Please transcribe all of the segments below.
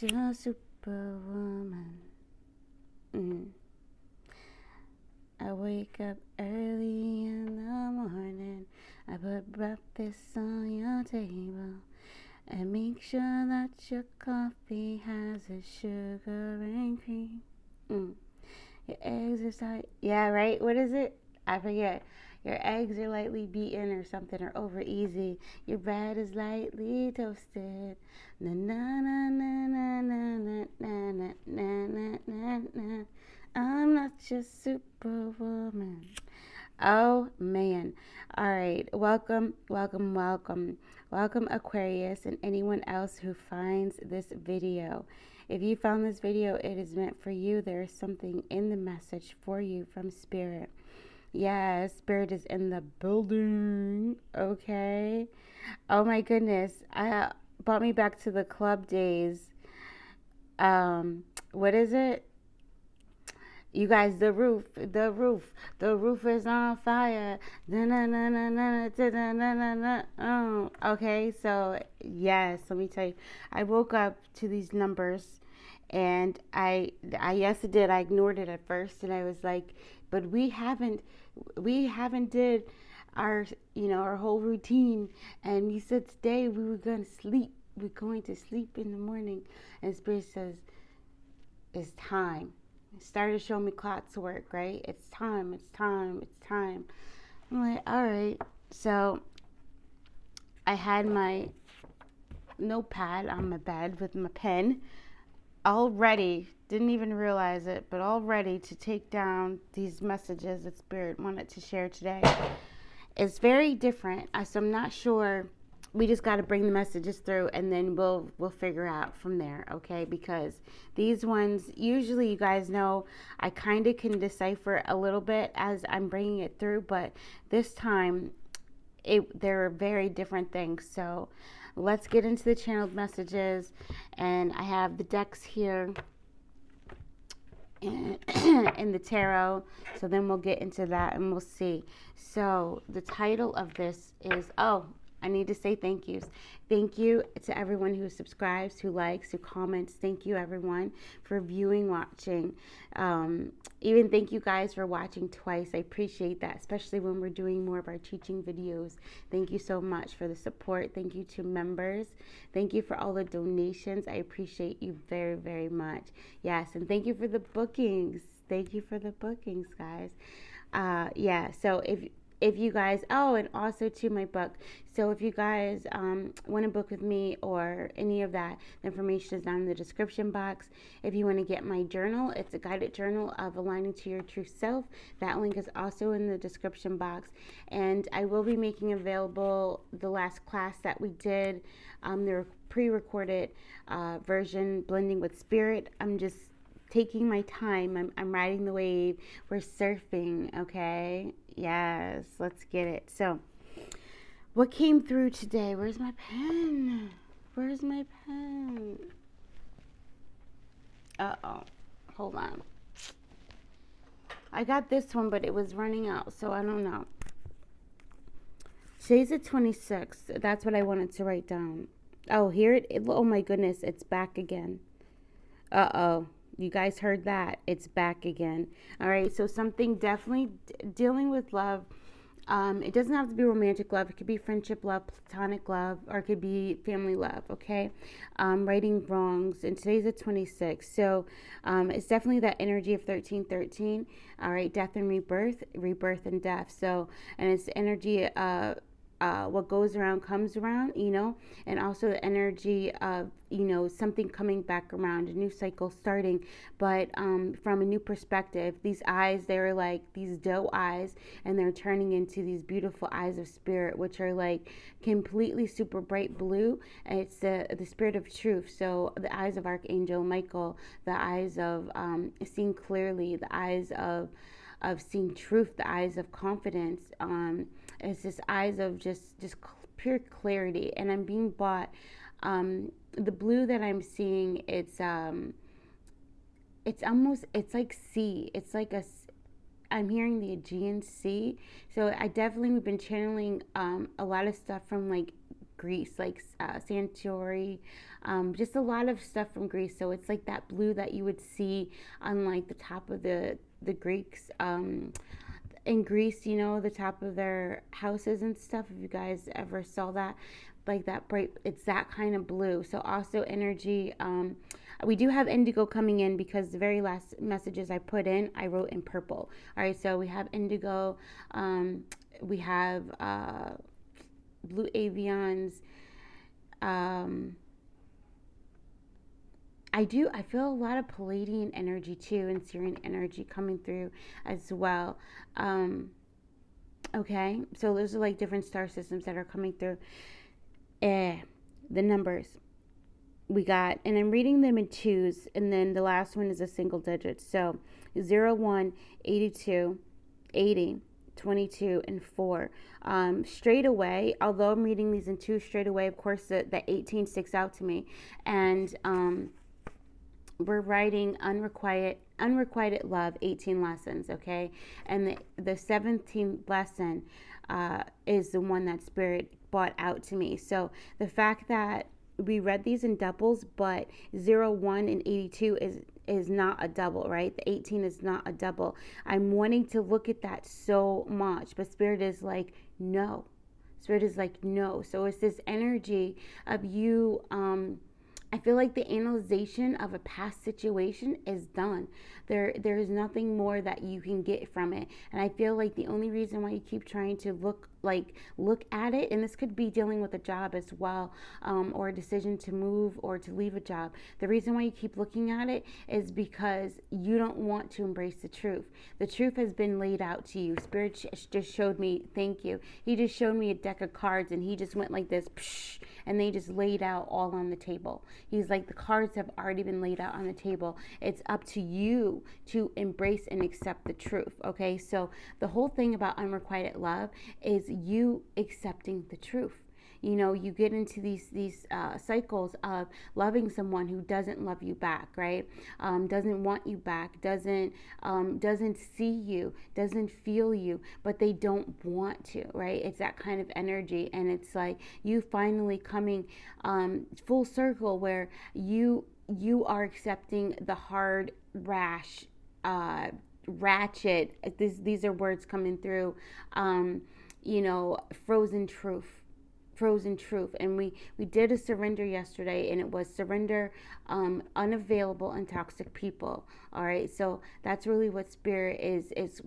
your superwoman. I wake up early in the morning. I put breakfast on your table and make sure that your coffee has a sugar and cream. Your eggs are yeah, right? What is it? I forget. Your eggs are lightly beaten or something, or over easy. Your bread is lightly toasted. Na na na na na na na na na na na na. I'm not your superwoman. Oh man. All right. Welcome, welcome, welcome. Welcome, Aquarius, and anyone else who finds this video. If you found this video, it is meant for you. There is something in the message for you from Spirit. Yes, Spirit is in the building. Okay. Oh my goodness. I brought me back to the club days. What is it? You guys, the roof is on fire. Oh, okay, so yes, let me tell you, I woke up to these numbers, and I yes, it did. I ignored it at first, and I was like, but we haven't did our our whole routine, and we said today we were going to sleep. We're going to sleep in the morning, and Spirit says, it's time. Started showing me clocks work, right? It's time, it's time, it's time. I'm like, all right. So I had my notepad on my bed with my pen, all ready. Didn't even realize it, but all ready to take down these messages that Spirit wanted to share today. It's very different, so I'm not sure. We just got to bring the messages through, and then we'll figure out from there, okay? Because these ones, usually you guys know, I kind of can decipher a little bit as I'm bringing it through, but this time they're very different things. So let's get into the channeled messages, and I have the decks here in the tarot, so then we'll get into that and we'll see. So the title of this is, I need to say thank yous. Thank you to everyone who subscribes, who likes, who comments. Thank you, everyone, for viewing, watching. Even thank you guys for watching twice. I appreciate that, especially when we're doing more of our teaching videos. Thank you so much for the support. Thank you to members. Thank you for all the donations. I appreciate you very, very much. Yes, and thank you for the bookings. Thank you for the bookings, guys. So if you guys, and also to my book. So if you guys want to book with me or any of that, the information is down in the description box. If you want to get my journal, it's a guided journal of aligning to your true self. That link is also in the description box. And I will be making available the last class that we did, the pre-recorded version, Blending with Spirit. I'm just taking my time. I'm riding the wave. We're surfing, okay? Yes, let's get it. So, what came through today? Where's my pen? Where's my pen? Uh-oh. Hold on. I got this one, but it was running out, so I don't know. Today's the 26th. That's what I wanted to write down. Oh, here oh my goodness, it's back again. Uh-oh. You guys heard that. It's back again. All right. So something definitely dealing with love. It doesn't have to be romantic love. It could be friendship love, platonic love, or it could be family love. Okay. Righting wrongs. And today's the 26th. So it's definitely that energy of 1313. All right. Death and rebirth, rebirth and death. So, and it's the energy what goes around comes around, and also the energy of, something coming back around, a new cycle starting, but from a new perspective. These eyes, they're like these doe eyes, and they're turning into these beautiful eyes of spirit, which are like completely super bright blue. And it's the spirit of truth. So the eyes of Archangel Michael, the eyes of seeing clearly, the eyes of seeing truth, the eyes of confidence. It's this eyes of just pure clarity. And I'm being bought. The blue that I'm seeing, it's like sea. It's like I'm hearing the Aegean Sea. So we've been channeling a lot of stuff from like Greece, like Santorini, just a lot of stuff from Greece. So it's like that blue that you would see on like the top of the Greeks in Greece, you know, the top of their houses and stuff. If you guys ever saw that, like that bright, it's that kind of blue. So also energy. We do have indigo coming in because the very last messages I put in, I wrote in purple. All right, so we have indigo. We have blue avians. I feel a lot of Palladian energy too, and Syrian energy coming through as well. Okay, so those are like different star systems that are coming through. The numbers we got, and I'm reading them in twos, and then the last one is a single digit. So 0, 1, 82, 80, 22, and 4. Straight away, although I'm reading these in two straight away, of course, the 18 sticks out to me. And we're writing unrequited love, 18 lessons, okay? And the 17th lesson is the one that Spirit brought out to me. So the fact that we read these in doubles, but 0, 1, and 82 is not a double, right? The 18 is not a double. I'm wanting to look at that so much, but Spirit is like, no. Spirit is like, no. So it's this energy of you, I feel like the analyzation of a past situation is done. There is nothing more that you can get from it. And I feel like the only reason why you keep trying to look at it, and this could be dealing with a job as well, or a decision to move or to leave a job. The reason why you keep looking at it is because you don't want to embrace the truth. The truth has been laid out to you. Spirit just showed me, thank you. He just showed me a deck of cards, and he just went like this, psh, and they just laid out all on the table. He's like, the cards have already been laid out on the table. It's up to you to embrace and accept the truth. Okay, so the whole thing about unrequited love is you accepting the truth. You know, you get into these cycles of loving someone who doesn't love you back, right? Doesn't want you back, doesn't see you, doesn't feel you, but they don't want to, right? It's that kind of energy, and it's like you finally coming full circle where you are accepting the hard, rash, ratchet. These are words coming through. You know, frozen truth. And we did a surrender yesterday, and it was surrender unavailable and toxic people. All right, so that's really what Spirit is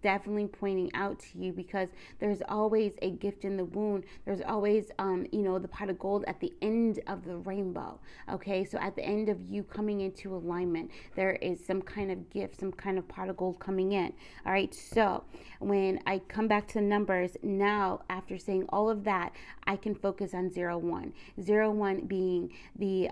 definitely pointing out to you, because there's always a gift in the wound. There's always you know, the pot of gold at the end of the rainbow. Okay, so at the end of you coming into alignment, there is some kind of gift, some kind of pot of gold coming in. All right, so when I come back to the numbers now, after saying all of that, I can focus on 0, 1. 0, 1 being the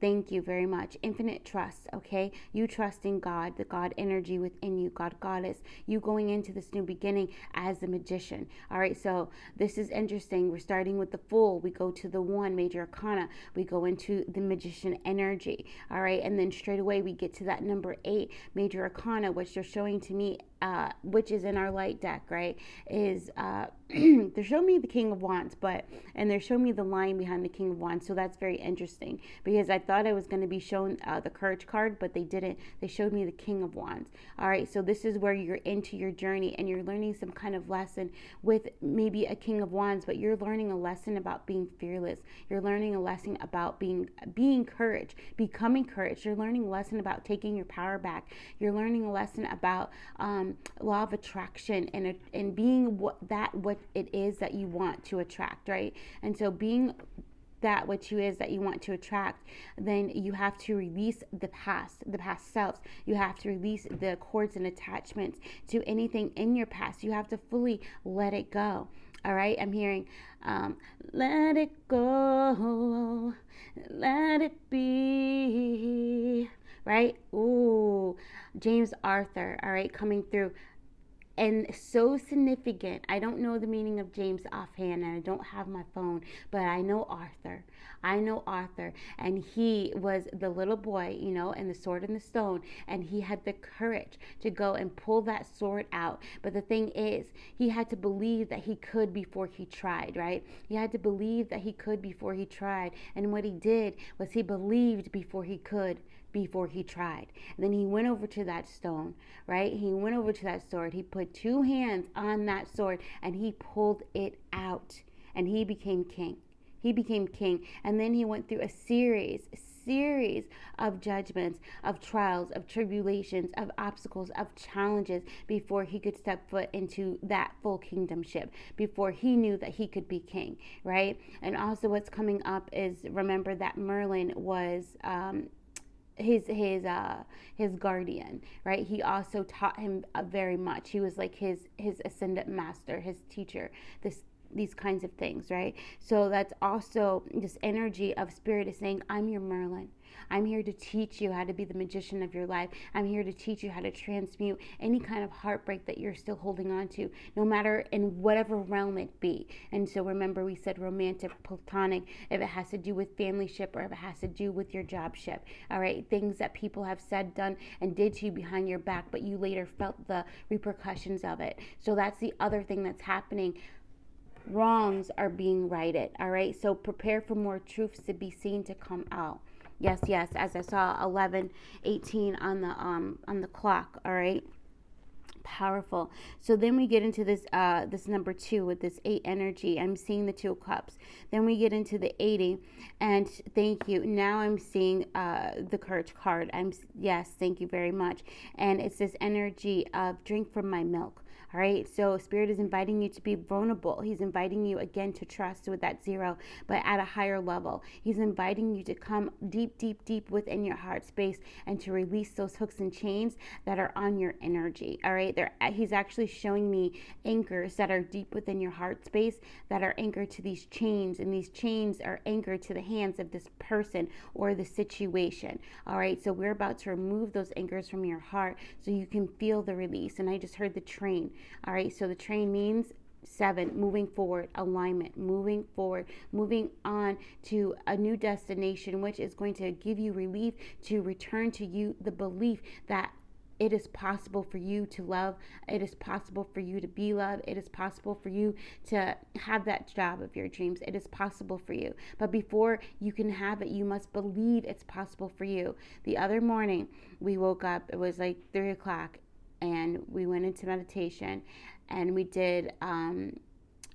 thank you very much. Infinite trust, okay? You trusting God, the God energy within you, God Goddess. You going into this new beginning as a magician. All right, so this is interesting. We're starting with the Fool. We go to the 1, Major Arcana. We go into the Magician energy. All right, and then straight away we get to that number 8, Major Arcana, which they're showing to me, which is in our light deck, right? Is they're showing me the King of Wands, and they're showing me the line behind the King of Wands. So that's very interesting, because I thought I was going to be shown the Courage card, but they didn't. They showed me the King of Wands. All right, so this is where you're into your journey, and you're learning some kind of lesson with maybe a King of Wands, but you're learning a lesson about being fearless. You're learning a lesson about being courage, becoming courage. You're learning a lesson about taking your power back. You're learning a lesson about law of attraction and being what it is that you want to attract, right? And so being that which you is that you want to attract, then you have to release the past selves. You have to release the cords and attachments to anything in your past. You have to fully let it go. All right, I'm hearing let it go, let it be, right? Ooh, James Arthur, all right, coming through. And so significant. I don't know the meaning of James offhand, and I don't have my phone, but I know Arthur. I know Arthur, and he was the little boy, you know, and the sword and the stone, and he had the courage to go and pull that sword out. But the thing is, he had to believe that he could before he tried, right? He had to believe that he could before he tried. And what he did was he believed before he could, before he tried. And then he went over to that stone, right? He went over to that sword. He put two hands on that sword and he pulled it out, and he became king. He became king. And then he went through a series of judgments, of trials, of tribulations, of obstacles, of challenges before he could step foot into that full kingdomship, before he knew that he could be king, right? And also what's coming up is, remember that Merlin was his guardian, right? He also taught him very much. He was like his ascendant master, his teacher, these kinds of things, right? So that's also this energy of spirit is saying, I'm your Merlin. I'm here to teach you how to be the magician of your life. I'm here to teach you how to transmute any kind of heartbreak that you're still holding on to, no matter in whatever realm it be. And so remember, we said romantic, platonic, if it has to do with family ship or if it has to do with your job ship, all right? Things that people have said, done, and did to you behind your back, but you later felt the repercussions of it. So that's the other thing that's happening. Wrongs are being righted, all right? So prepare for more truths to be seen to come out. Yes, as I saw 11:18 on the clock, all right? Powerful. So then we get into this this number 2 with this 8 energy. I'm seeing the 2 of cups. Then we get into the 80, and thank you. Now I'm seeing the courage card. Yes, thank you very much. And it's this energy of drink from my milk. All right, so Spirit is inviting you to be vulnerable. He's inviting you again to trust with that 0, but at a higher level. He's inviting you to come deep, deep, deep within your heart space and to release those hooks and chains that are on your energy. All right, he's actually showing me anchors that are deep within your heart space that are anchored to these chains, and these chains are anchored to the hands of this person or the situation. All right, so we're about to remove those anchors from your heart so you can feel the release. And I just heard the train. All right, so the train means 7, moving forward, alignment, moving forward, moving on to a new destination, which is going to give you relief, to return to you the belief that it is possible for you to love. It is possible for you to be loved. It is possible for you to have that job of your dreams. It is possible for you. But before you can have it, you must believe it's possible for you. The other morning, we woke up, it was like 3 o'clock, and we went into meditation, and we did an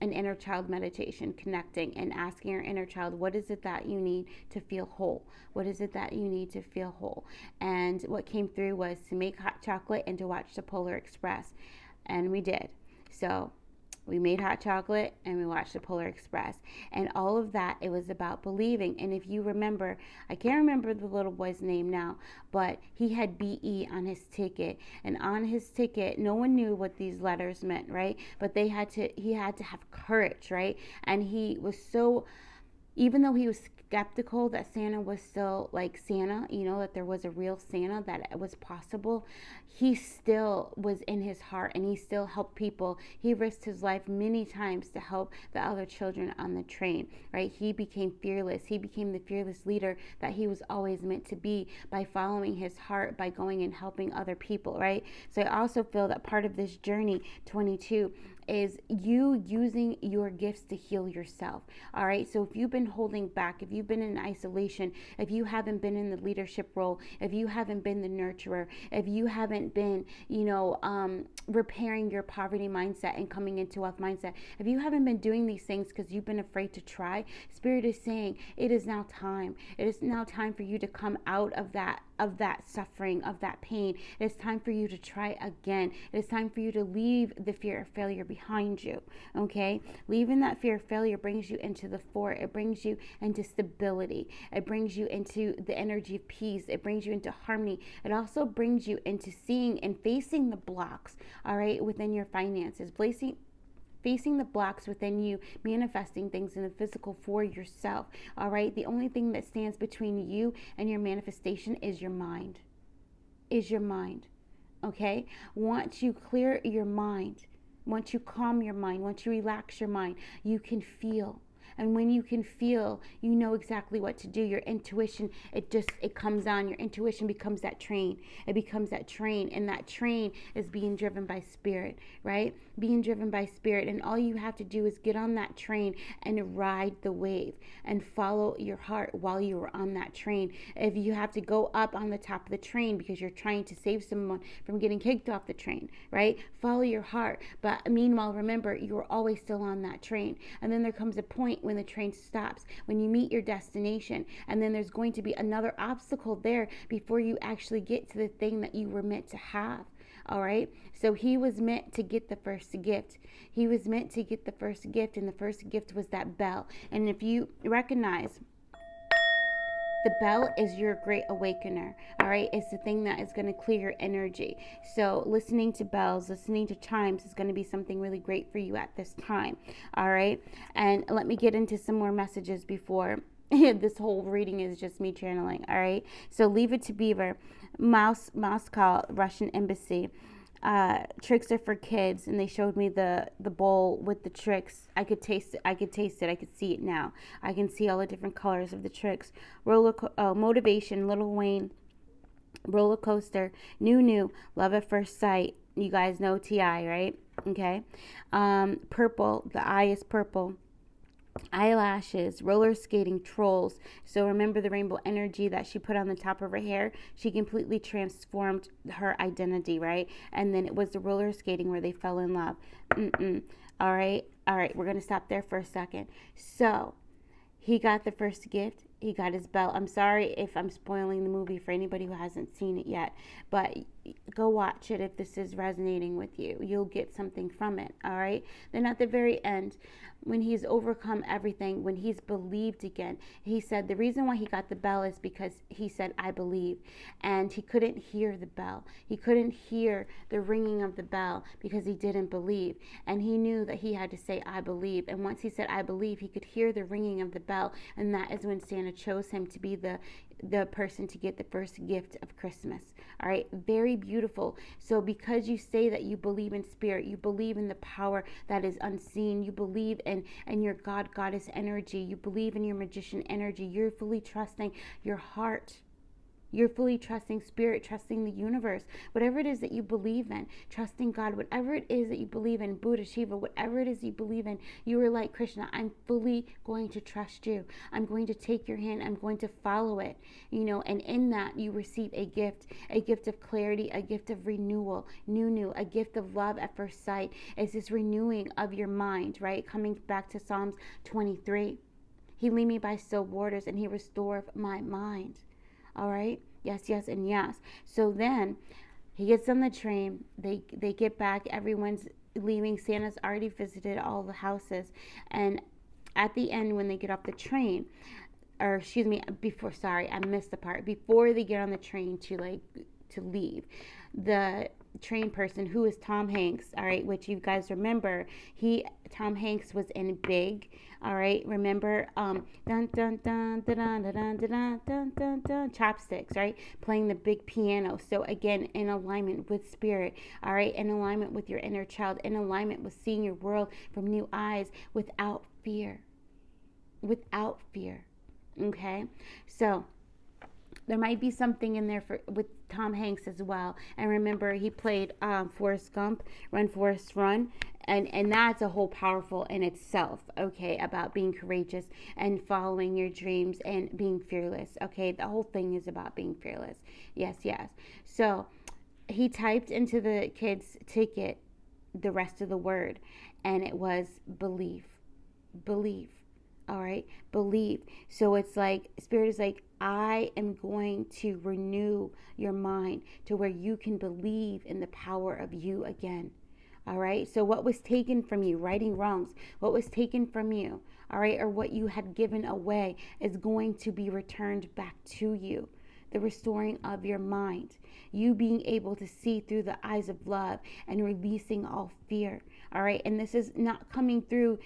inner child meditation, connecting and asking your inner child, what is it that you need to feel whole? What is it that you need to feel whole? And what came through was to make hot chocolate and to watch the Polar Express. And we did. So we made hot chocolate and we watched the Polar Express. And all of that, it was about believing. And if you remember, I can't remember the little boy's name now, but he had BE on his ticket. And on his ticket, no one knew what these letters meant, right? But he had to have courage, right? And he was so, even though he was skeptical that Santa was still like Santa, you know, that there was a real Santa, that it was possible, he still was in his heart, and he still helped people. He risked his life many times to help the other children on the train, right? He became fearless. He became the fearless leader that he was always meant to be by following his heart, by going and helping other people, right? So I also feel that part of this journey, 22, is you using your gifts to heal yourself. All right, so if you've been holding back, if you've been in isolation, if you haven't been in the leadership role, if you haven't been the nurturer, if you haven't been, repairing your poverty mindset and coming into wealth mindset, if you haven't been doing these things because you've been afraid to try, Spirit is saying it is now time. It is now time for you to come out of that suffering, of that pain. It is time for you to try again. It is time for you to leave the fear of failure behind you, okay? Leaving that fear of failure brings you into the 4. It brings you into stability. It brings you into the energy of peace. It brings you into harmony. It also brings you into seeing and facing the blocks, all right, within your finances, facing the blocks within you, manifesting things in the physical for yourself, all right? The only thing that stands between you and your manifestation is your mind, okay? Once you clear your mind, once you calm your mind, once you relax your mind, you can feel. And when you can feel, you know exactly what to do. Your intuition, it comes on. Your intuition becomes that train. It becomes that train, and that train is being driven by spirit, right? Being driven by spirit. And all you have to do is get on that train and ride the wave and follow your heart while you are on that train. If you have to go up on the top of the train because you're trying to save someone from getting kicked off the train, right? Follow your heart. But meanwhile, remember, you're always still on that train. And then there comes a point when the train stops, when you meet your destination, and then there's going to be another obstacle there before you actually get to the thing that you were meant to have. All right. So he was meant to get the first gift. He was meant to get the first gift, and the first gift was that bell. And if you recognize, the bell is your great awakener, all right? It's the thing that is going to clear your energy. So listening to bells, listening to chimes is going to be something really great for you at this time, all right? And let me get into some more messages before this whole reading is just me channeling, all right? So Leave It to Beaver, Moscow, Russian Embassy. Tricks are for kids, and they showed me the bowl with the tricks. I could taste it. I could see it now. I can see all the different colors of the tricks. Motivation, Lil Wayne, roller coaster, new, love at first sight. You guys know T.I., right? Okay. Purple, the eye is purple. Eyelashes, roller skating, trolls. So remember the rainbow energy that she put on the top of her hair? She completely transformed her identity, right? And then it was the roller skating where they fell in love. All right, we're going to stop there for a second. So he got the first gift. He got his bell. I'm sorry if I'm spoiling the movie for anybody who hasn't seen it yet, but go watch it if this is resonating with you. You'll get something from it, all right? Then at the very end, when he's overcome everything, when he's believed again, he said the reason why he got the bell is because he said, I believe. And he couldn't hear the bell. He couldn't hear the ringing of the bell because he didn't believe. And he knew that he had to say, I believe. And once he said, I believe, he could hear the ringing of the bell. And that is when Santa chose him to be the person to get the first gift of Christmas. All right, very beautiful. So because you say that you believe in spirit, you believe in the power that is unseen, you believe in your goddess energy, you believe in your magician energy, you're fully trusting your heart. You're fully trusting spirit, trusting the universe, whatever it is that you believe in, trusting God, whatever it is that you believe in, Buddha, Shiva, whatever it is you believe in, you are like, Krishna, I'm fully going to trust you. I'm going to take your hand. I'm going to follow it, and in that you receive a gift of clarity, a gift of renewal, new, a gift of love at first sight. It's this renewing of your mind, right? Coming back to Psalms 23. He lead me by still waters and he restoreth my mind. All right. Yes, and yes. So then he gets on the train. They get back. Everyone's leaving. Santa's already visited all the houses. And at the end, when they get off the train, or excuse me, I missed the part. Before they get on the train to leave, the train person, who is Tom Hanks, all right, which you guys remember, Tom Hanks was in Big, all right, remember, dun dun dun dun dun dun dun dun dun dun dun, chopsticks, right, playing the big piano. So again, in alignment with spirit, all right, in alignment with your inner child, in alignment with seeing your world from new eyes, without fear, okay? So there might be something in there with Tom Hanks as well. And remember, he played Forrest Gump, Run, Forrest, Run. And that's a whole powerful in itself, okay, about being courageous and following your dreams and being fearless, okay? The whole thing is about being fearless. Yes. So he typed into the kid's ticket the rest of the word, and it was believe. All right, believe. So it's like, spirit is like, I am going to renew your mind to where you can believe in the power of you again. All right, so what was taken from you, righting wrongs, what was taken from you, all right, or what you had given away is going to be returned back to you. The restoring of your mind, you being able to see through the eyes of love and releasing all fear. all right? And this is not coming through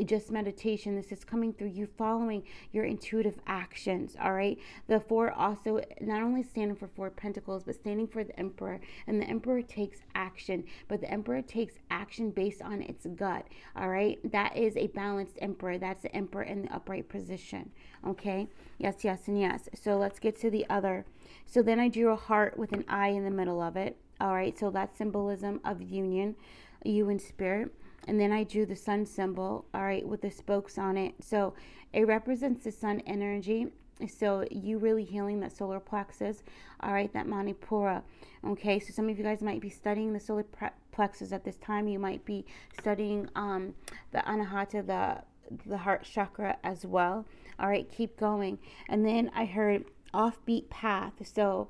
just meditation. This is coming through you following your intuitive actions, all right? The 4 also not only standing for 4 pentacles, but standing for the Emperor. And the Emperor takes action, but the Emperor takes action based on its gut, all right? That is a balanced Emperor. That's the Emperor in the upright position, okay? Yes, yes, and yes. So let's get to the other. So then I drew a heart with an eye in the middle of it, all right? So that's symbolism of union, you and spirit. And then I drew the sun symbol, all right, with the spokes on it. So it represents the sun energy. So you really healing that solar plexus, all right, that Manipura. Okay, so some of you guys might be studying the solar plexus at this time. You might be studying the Anahata, the heart chakra as well. All right, keep going. And then I heard offbeat path. So,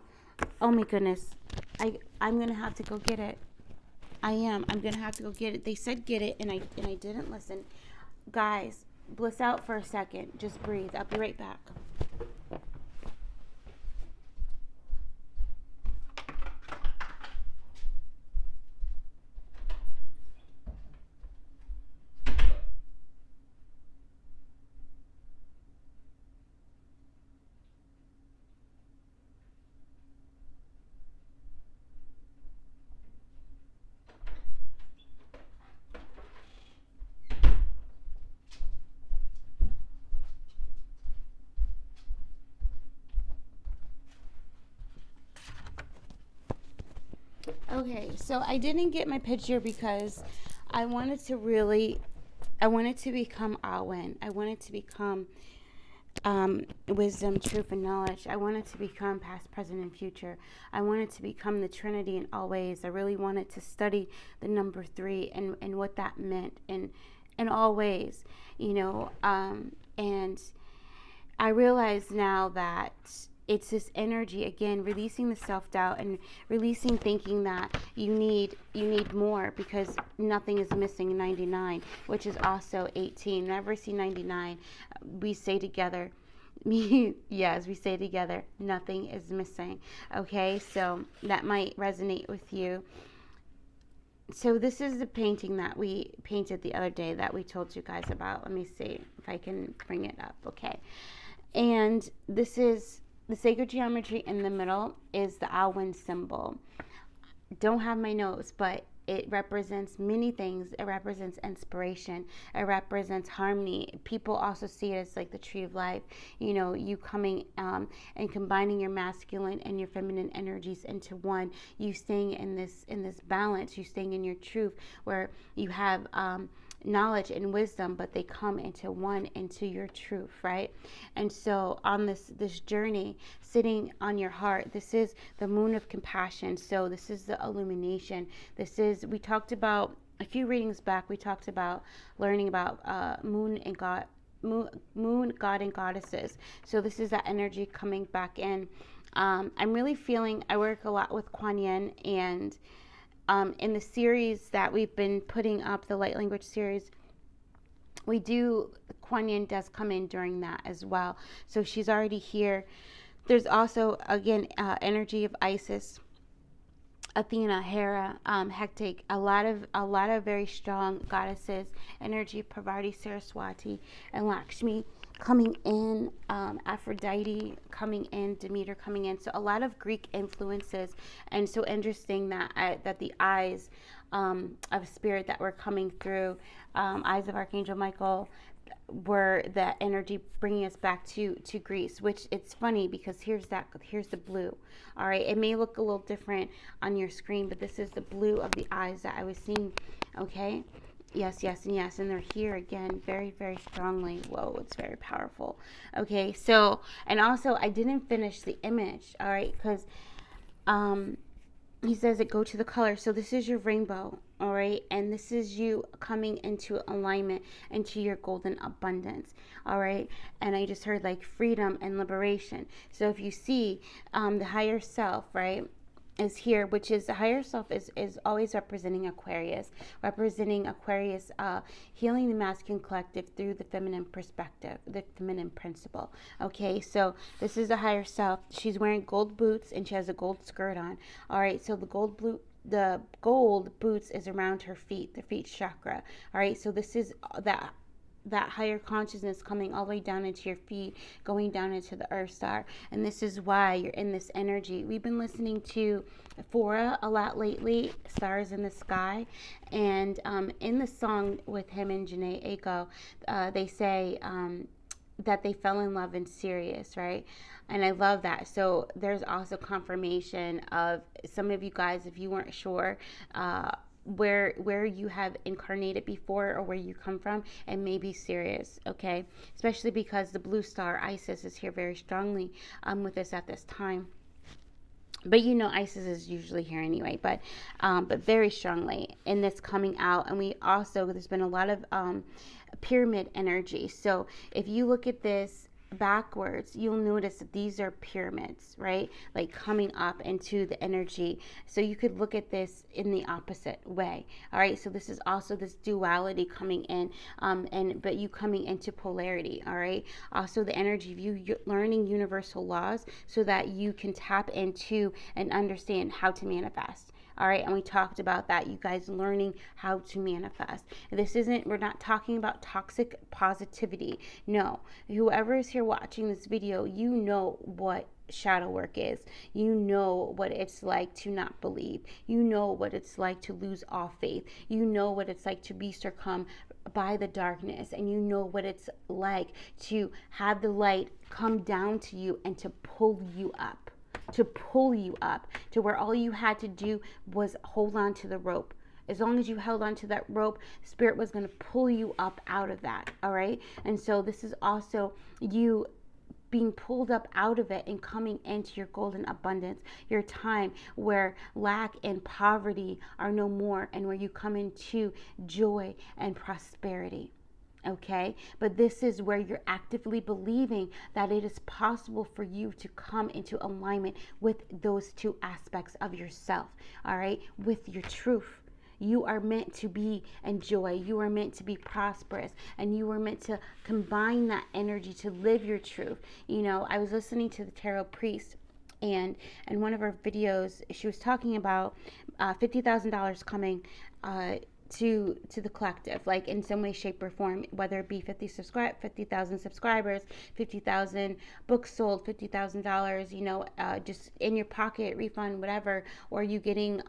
oh my goodness, I'm gonna have to go get it. I'm gonna have to go get it. They said get it, and I didn't listen. Guys, bliss out for a second. Just breathe. I'll be right back. Okay, so I didn't get my picture because I wanted to become Awen. I wanted to become wisdom, truth, and knowledge. I wanted to become past, present, and future. I wanted to become the Trinity in all ways. I really wanted to study the number 3 and what that meant in all ways, and I realize now that it's this energy, again, releasing the self-doubt and releasing thinking that you need more, because nothing is missing in 99, which is also 18. Whenever I see 99, we say together, yes, we say together, nothing is missing. Okay, so that might resonate with you. So this is the painting that we painted the other day that we told you guys about. Let me see if I can bring it up. Okay, and this is the sacred geometry in the middle is the Awen symbol. Don't have my notes, but it represents many things. It represents inspiration. It represents harmony. People also see it as like the tree of life. You coming and combining your masculine and your feminine energies into one. You staying in this balance. You staying in your truth, where you have knowledge and wisdom, but they come into one, into your truth, right? And so on this journey, sitting on your heart, this is the moon of compassion. So this is the illumination. We talked about a few readings back, we talked about learning about moon, God and goddesses. So this is that energy coming back in. I'm really feeling, I work a lot with Kuan Yin, and in the series that we've been putting up, the light language series, Kuan Yin does come in during that as well. So she's already here. There's also, again, energy of Isis, Athena, Hera, Hecate, a lot of very strong goddesses, energy of Parvati, Saraswati, and Lakshmi coming in, Aphrodite coming in, Demeter coming in. So a lot of Greek influences, and so interesting that the eyes of spirit that were coming through, eyes of Archangel Michael, were the energy bringing us back to Greece. Which it's funny because here's the blue. All right, it may look a little different on your screen, but this is the blue of the eyes that I was seeing. Okay. Yes, yes, and yes, and they're here again very, very strongly. Whoa, it's very powerful. Okay, so, and also I didn't finish the image, all right, because he says it go to the color. So this is your rainbow, all right, and this is you coming into alignment, into your golden abundance, all right. And I just heard like freedom and liberation. So if you see the higher self, right, is here, which is the higher self is always representing Aquarius, healing the masculine collective through the feminine perspective, the feminine principle. Okay, so this is the higher self. She's wearing gold boots and she has a gold skirt on. All right, so the gold the gold boots is around her feet, the feet chakra. All right, so this is that higher consciousness coming all the way down into your feet, going down into the earth star. And this is why you're in this energy. We've been listening to Fora a lot lately, Stars in the Sky. And in the song with him and Janae Aiko, they say that they fell in love in Sirius, right? And I love that. So there's also confirmation of some of you guys, if you weren't sure, where you have incarnated before or where you come from, and maybe Sirius, okay? Especially because the blue star Isis is here very strongly with us at this time. But you know, Isis is usually here anyway, but very strongly in this coming out. And we also, there's been a lot of pyramid energy. So if you look at this backwards, you'll notice that these are pyramids, right? Like coming up into the energy. So you could look at this in the opposite way. All right. So this is also this duality coming in, but you coming into polarity. All right. Also the energy of you learning universal laws so that you can tap into and understand how to manifest. All right, and we talked about that, you guys learning how to manifest. We're not talking about toxic positivity. No, whoever is here watching this video, you know what shadow work is. You know what it's like to not believe. You know what it's like to lose all faith. You know what it's like to be succumbed by the darkness, and you know what it's like to have the light come down to you and to pull you up. To where all you had to do was hold on to the rope. As long as you held on to that rope, Spirit was going to pull you up out of that. All right. And so this is also you being pulled up out of it and coming into your golden abundance, your time where lack and poverty are no more, and where you come into joy and prosperity. Okay, but this is where you're actively believing that it is possible for you to come into alignment with those two aspects of yourself. All right, with your truth. You are meant to be in joy. You are meant to be prosperous, and you are meant to combine that energy to live your truth. You know, I was listening to the Tarot Priest, and in one of her videos, she was talking about $50,000 coming to the collective, like in some way, shape, or form, whether it be 50,000 subscribers, 50,000 books sold, $50,000, you know, just in your pocket, refund, whatever, or you getting,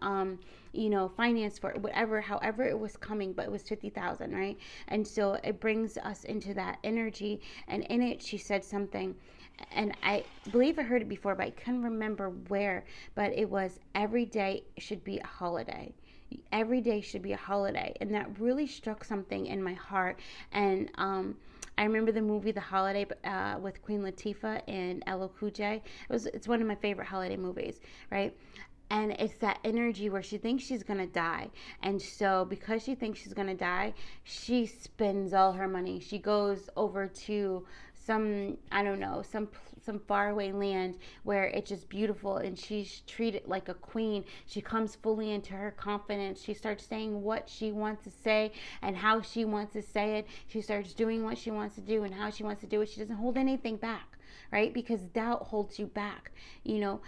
you know, finance for it, whatever, however it was coming, but it was 50,000, right? And so it brings us into that energy. And in it, she said something, and I believe I heard it before, but I couldn't remember where, but it was every day should be a holiday. Every day should be a holiday. And that really struck something in my heart. And I remember the movie The Holiday with Queen Latifah and LL Cool J. It's one of my favorite holiday movies, right? And it's that energy where she thinks she's going to die. And so because she thinks she's going to die, she spends all her money. She goes over to some, I don't know, some faraway land where it's just beautiful, and she's treated like a queen. She comes fully into her confidence. She starts saying what she wants to say and how she wants to say it. She starts doing what she wants to do and how she wants to do it. She doesn't hold anything back, right? Because doubt holds you back. You know,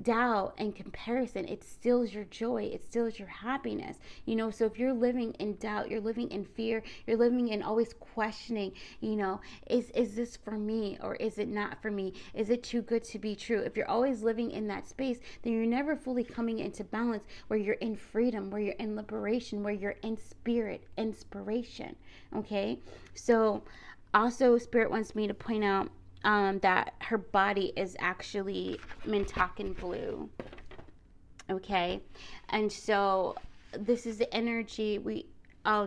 doubt and comparison, it steals your joy. It steals your happiness. You know, so if you're living in doubt, you're living in fear, you're living in always questioning, you know, is this for me or is it not for me? Is it too good to be true? If you're always living in that space, then you're never fully coming into balance where you're in freedom, where you're in liberation, where you're in spirit, inspiration. Okay? So also Spirit wants me to point out that her body is actually Mintakan blue. Okay? And so this is the energy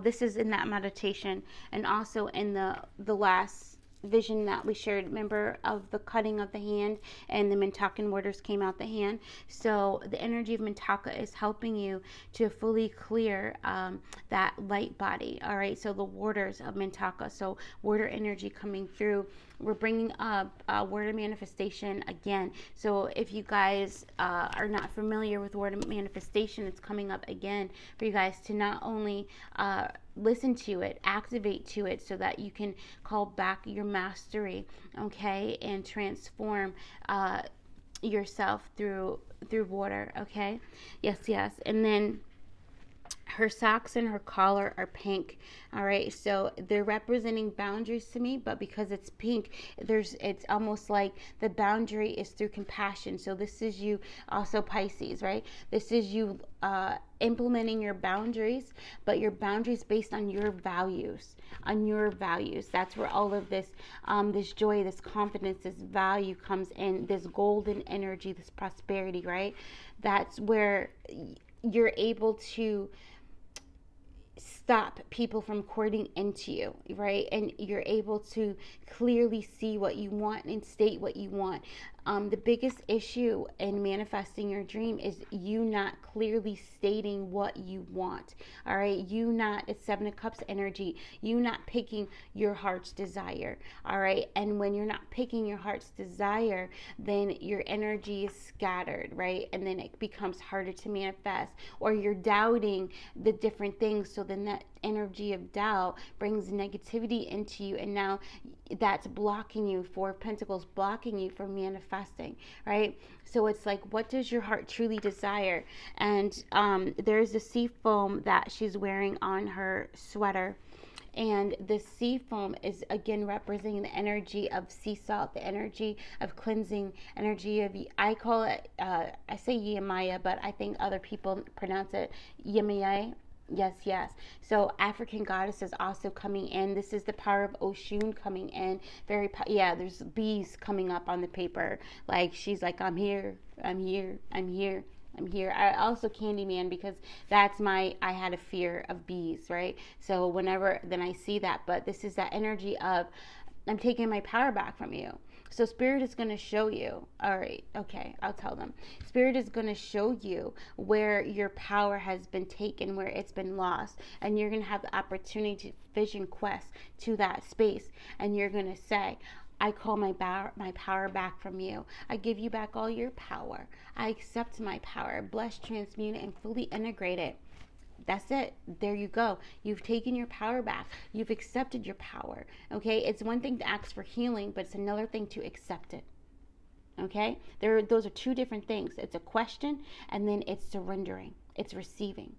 this is in that meditation, and also in the last vision that we shared, remember, of the cutting of the hand and the Mintakan waters came out the hand. So the energy of Mintaka is helping you to fully clear that light body. All right, so the waters of Mintaka, so water energy coming through. We're bringing up word of manifestation again. So if you guys are not familiar with word of manifestation, it's coming up again for you guys to not only listen to it, activate to it, so that you can call back your mastery, okay, and transform yourself through water. Okay, yes. And then her socks and her collar are pink. All right, so they're representing boundaries to me, but because it's pink, it's almost like the boundary is through compassion. So this is you, also Pisces, right? This is you implementing your boundaries, but your boundaries based on your values, That's where all of this this joy, this confidence, this value comes in, this golden energy, this prosperity, right? That's where you're able to stop people from courting into you, right? And you're able to clearly see what you want and state what you want. The biggest issue in manifesting your dream is you not clearly stating what you want. All right, it's Seven of Cups energy. You not picking your heart's desire. All right, and when you're not picking your heart's desire, then your energy is scattered, right? And then it becomes harder to manifest, or you're doubting the different things. So then that energy of doubt brings negativity into you, and now that's blocking you, Four of Pentacles blocking you from manifesting, right? So it's like, what does your heart truly desire? And there's a sea foam that she's wearing on her sweater, and the sea foam is again representing the energy of sea salt, the energy of cleansing, energy of, I call it I say Yemaya, but I think other people pronounce it Yemaya. Yes. So African goddess is also coming in. This is the power of Oshun coming in. There's bees coming up on the paper. Like, she's like, I'm here. I also Candyman, because I had a fear of bees, right? So whenever, then I see that, but this is that energy of, I'm taking my power back from you. So Spirit is going to show you. All right, okay, I'll tell them. Spirit is going to show you where your power has been taken, where it's been lost. And you're going to have the opportunity to vision quest to that space. And you're going to say, I call my power back from you. I give you back all your power. I accept my power. Bless, transmute, and fully integrate it. That's it. There you go. You've taken your power back. You've accepted your power. Okay? It's one thing to ask for healing, but it's another thing to accept it. Okay? Those are two different things. It's a question, and then it's surrendering. It's receiving.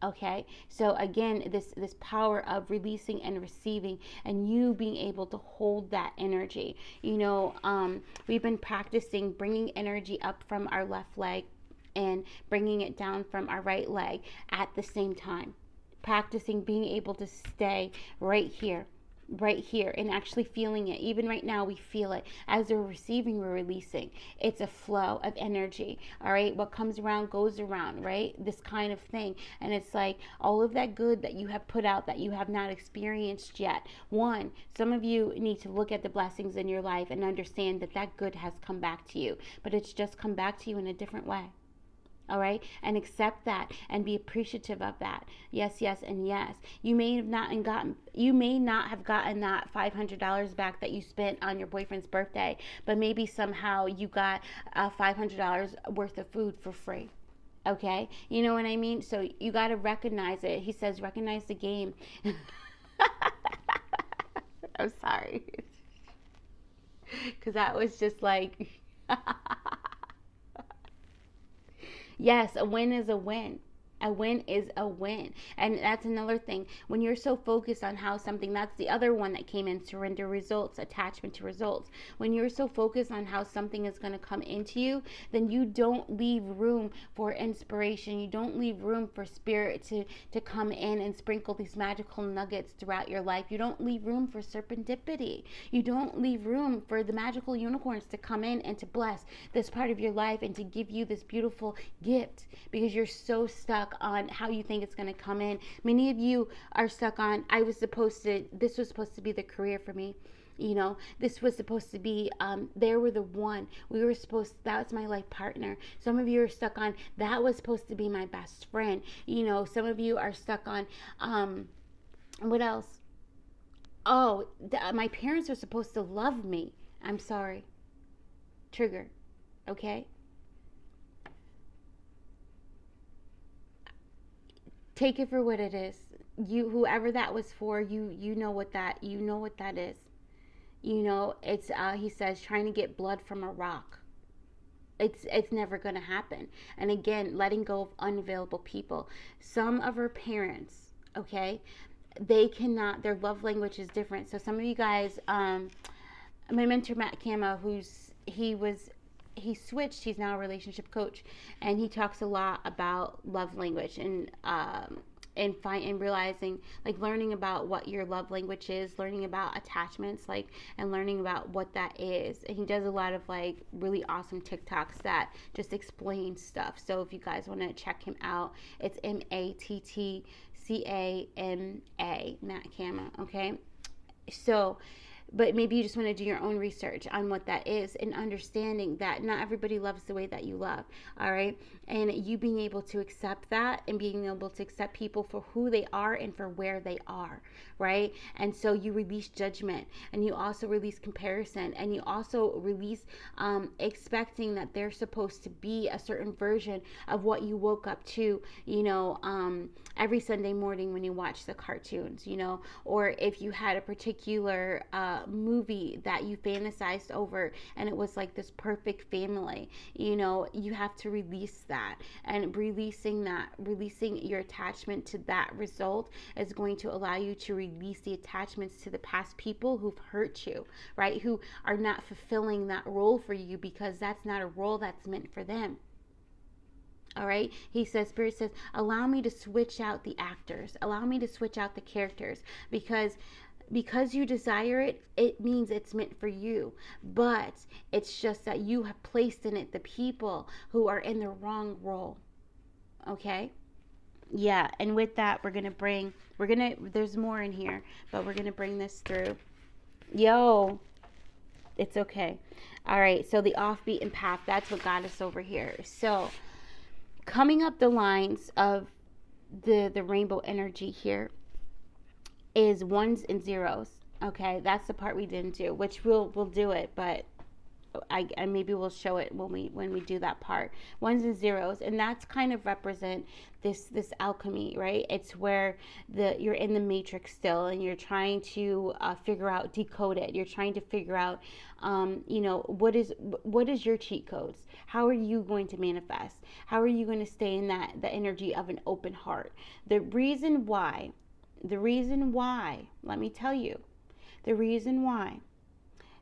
Okay? So again, this power of releasing and receiving, and you being able to hold that energy. We've been practicing bringing energy up from our left leg and bringing it down from our right leg at the same time. Practicing being able to stay right here, and actually feeling it. Even right now, we feel it. As we're receiving, we're releasing. It's a flow of energy, all right? What comes around goes around, right? This kind of thing. And it's like all of that good that you have put out that you have not experienced yet. One, some of you need to look at the blessings in your life and understand that good has come back to you, but it's just come back to you in a different way. All right, and accept that and be appreciative of that. Yes, and yes. You may not have gotten that $500 back that you spent on your boyfriend's birthday, but maybe somehow you got $500 worth of food for free. Okay, you know what I mean? So you got to recognize it. He says, recognize the game. I'm sorry, because that was just like. Yes, a win is a win. A win is a win. And that's another thing. When you're so focused on how something, that's the other one that came in, surrender results, attachment to results. When you're so focused on how something is going to come into you, then you don't leave room for inspiration. You don't leave room for spirit to come in and sprinkle these magical nuggets throughout your life. You don't leave room for serendipity. You don't leave room for the magical unicorns to come in and to bless this part of your life and to give you this beautiful gift, because you're so stuck on how you think it's going to come in. Many of you are stuck on, this was supposed to be the career for me. This was supposed to be, they were the one. That was my life partner. Some of you are stuck on, that was supposed to be my best friend. Some of you are stuck on, what else? Oh, my parents are supposed to love me. I'm sorry. Trigger. Okay? Take it for what it is. Whoever that was for, you know what that is. It's he says, trying to get blood from a rock. It's never going to happen. And again, letting go of unavailable people. Some of our parents, okay, they cannot, their love language is different. So some of you guys, my mentor Matt Camo, he switched, he's now a relationship coach, and he talks a lot about love language and realizing, like, learning about what your love language is, learning about attachments, like, and learning about what that is. And he does a lot of like really awesome TikToks that just explain stuff. So if you guys want to check him out, it's MattCama, Matt Camo. Okay, so, but maybe you just want to do your own research on what that is, and understanding that not everybody loves the way that you love. All right. And you being able to accept that, and being able to accept people for who they are and for where they are. Right. And so you release judgment, and you also release comparison, and you also release expecting that they're supposed to be a certain version of what you woke up to, every Sunday morning when you watch the cartoons, or if you had a particular movie that you fantasized over and it was like this perfect family, you have to release that. And releasing your attachment to that result is going to allow you to release the attachments to the past people who've hurt you, right? Who are not fulfilling that role for you, because that's not a role that's meant for them. All right. He says, Spirit says, allow me to switch out the actors. Allow me to switch out the characters, because you desire it, it means it's meant for you. But it's just that you have placed in it the people who are in the wrong role. Okay? Yeah, and with that, there's more in here, but we're going to bring this through. Yo, it's okay. All right, so the off-beaten path, that's what got us over here. So, coming up the lines of the rainbow energy here is ones and zeros. Okay, that's the part we didn't do, which we'll do it, but I maybe we'll show it when we do that part. Ones and zeros, and that's kind of represent this alchemy, right? It's where you're in the matrix still, and you're trying to figure out, decode it. You're trying to figure out, what is your cheat codes? How are you going to manifest? How are you going to stay in the energy of an open heart? The reason why, let me tell you, the reason why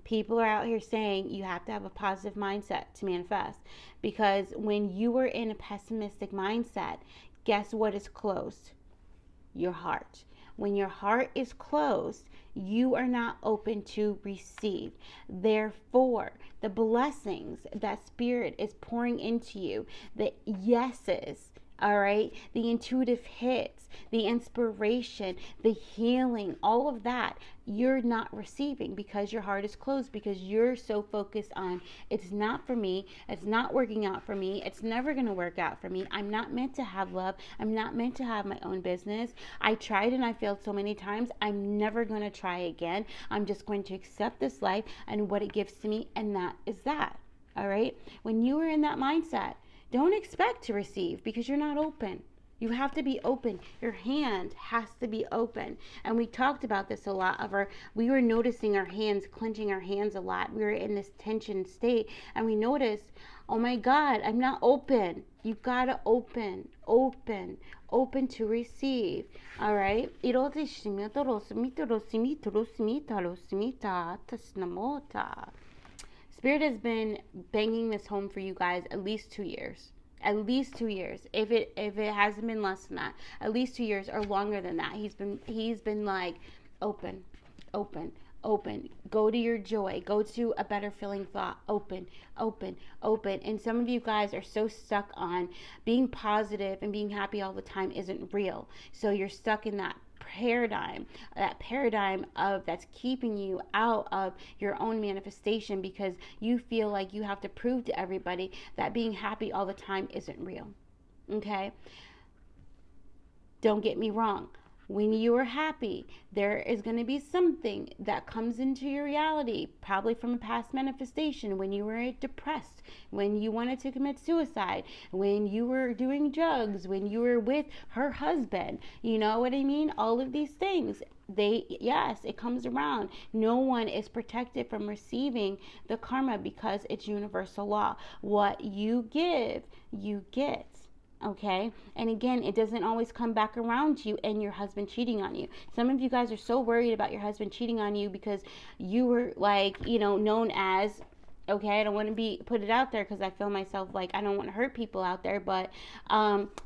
people are out here saying you have to have a positive mindset to manifest, because when you are in a pessimistic mindset, guess what is closed? Your heart. When your heart is closed, you are not open to receive. Therefore, the blessings that Spirit is pouring into you, the yeses, all right, the intuitive hits, the inspiration, the healing, all of that, you're not receiving because your heart is closed, because you're so focused on, it's not for me, it's not working out for me, it's never going to work out for me, I'm not meant to have love, I'm not meant to have my own business, I tried and I failed so many times, I'm never going to try again, I'm just going to accept this life and what it gives to me, and that is that. All right, when you are in that mindset, don't expect to receive, because you're not open. You have to be open. Your hand has to be open. And we talked about this a lot. We were noticing our hands, clenching our hands a lot. We were in this tension state, and we noticed, oh my God, I'm not open. You've got to open to receive. All right. Spirit has been banging this home for you guys at least 2 years. At least 2 years. If it hasn't been less than that, at least 2 years or longer than that. He's been like, open. Go to your joy. Go to a better feeling thought. Open. And some of you guys are so stuck on being positive and being happy all the time isn't real. So you're stuck in that paradigm of that's keeping you out of your own manifestation, because you feel like you have to prove to everybody that being happy all the time isn't real. Okay? Don't get me wrong. When you are happy, there is going to be something that comes into your reality, probably from a past manifestation, when you were depressed, when you wanted to commit suicide, when you were doing drugs, when you were with her husband. You know what I mean? All of these things. yes, it comes around. No one is protected from receiving the karma because it's universal law. What you give, you get. Okay, and again, it doesn't always come back around to you and your husband cheating on you. Some of you guys are so worried about your husband cheating on you because you were like, known as, okay, I don't want to put it out there because I feel myself like I don't want to hurt people out there, but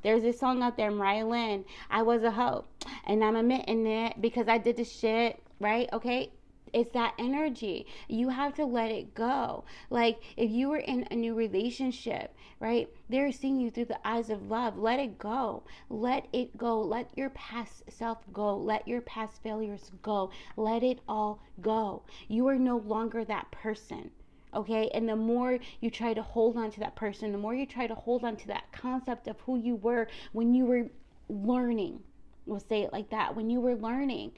there's this song out there, Mariah Lynn, I was a hoe and I'm admitting it because I did this shit, right? Okay, it's that energy. You have to let it go. Like if you were in a new relationship, right? They're seeing you through the eyes of love. Let it go. Let it go. Let your past self go. Let your past failures go. Let it all go. You are no longer that person. Okay, and the more you try to hold on to that person, the more you try to hold on to that concept of who you were when you were learning, we'll say it like that, when you were learning,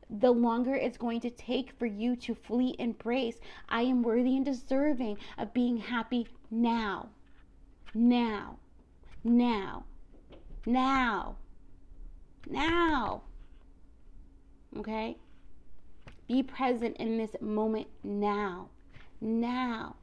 the longer it's going to take for you to fully embrace, I am worthy and deserving of being happy now. Now. Now. Now. Now. Okay? Be present in this moment now. Now.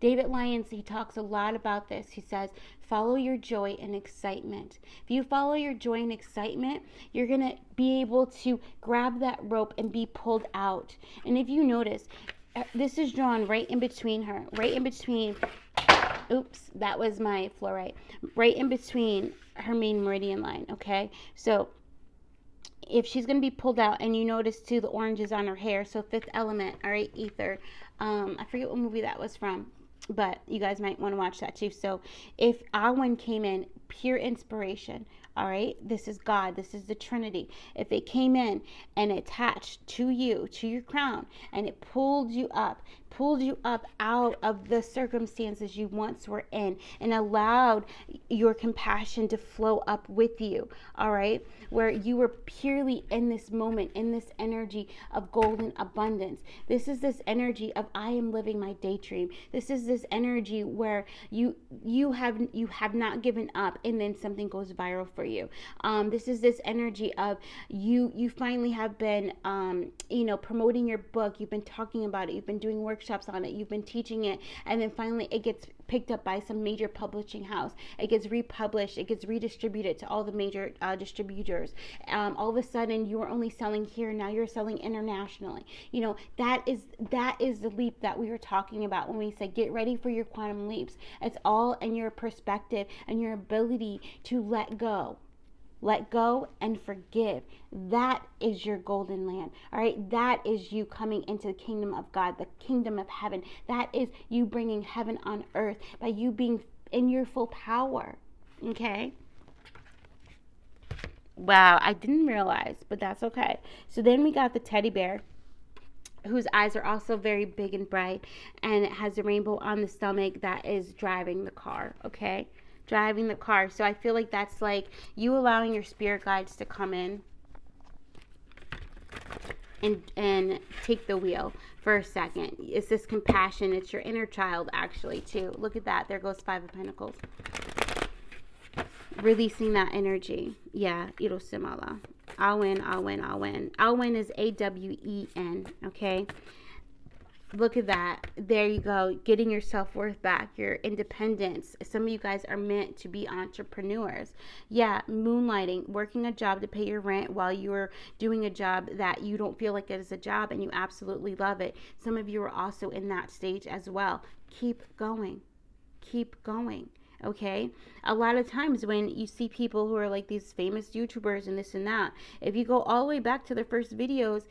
David Lyons, he talks a lot about this. He says, follow your joy and excitement. If you follow your joy and excitement, you're going to be able to grab that rope and be pulled out. And if you notice, this is drawn right in between her, right in between, oops, that was my fluorite, right in between her main meridian line, okay? So if she's going to be pulled out, and you notice too the oranges on her hair, so fifth element, all right, ether. I forget what movie that was from, but you guys might want to watch that too. So if Awen came in, pure inspiration, all right, this is God, this is the Trinity. If it came in and attached to you, to your crown, and it pulled you up out of the circumstances you once were in and allowed your compassion to flow up with you, all right, where you were purely in this moment, in this energy of golden abundance. This is this energy of I am living my daydream. This is this energy where you have not given up and then something goes viral for you. This is this energy of you finally have been promoting your book. You've been talking about it. You've been doing workshops on it. You've been teaching it, and then finally it gets picked up by some major publishing house. It gets republished. It gets redistributed to all the major distributors. All of a sudden, you were only selling here. Now you're selling internationally. That is the leap that we were talking about when we say get ready for your quantum leaps. It's all in your perspective and your ability to let go. Let go and forgive. That is your golden land. All right. That is you coming into the kingdom of God, the kingdom of heaven. That is you bringing heaven on earth by you being in your full power. Okay. Wow. I didn't realize, but that's okay. So then we got the teddy bear, whose eyes are also very big and bright, and it has a rainbow on the stomach that is driving the car. Okay. Driving the car. So I feel like that's like you allowing your spirit guides to come in and take the wheel for a second. It's this compassion. It's your inner child actually too. Look at that. There goes Five of Pentacles. Releasing that energy. Yeah, Irosimala. Awen. Awen is A-W-E-N. Okay. Look at that. There you go. Getting your self-worth back, your independence. Some of you guys are meant to be entrepreneurs. Yeah, moonlighting, working a job to pay your rent while you're doing a job that you don't feel like it is a job and you absolutely love it. Some of you are also in that stage as well. Keep going. Keep going. Okay, a lot of times when you see people who are like these famous YouTubers and this and that, if you go all the way back to their first videos,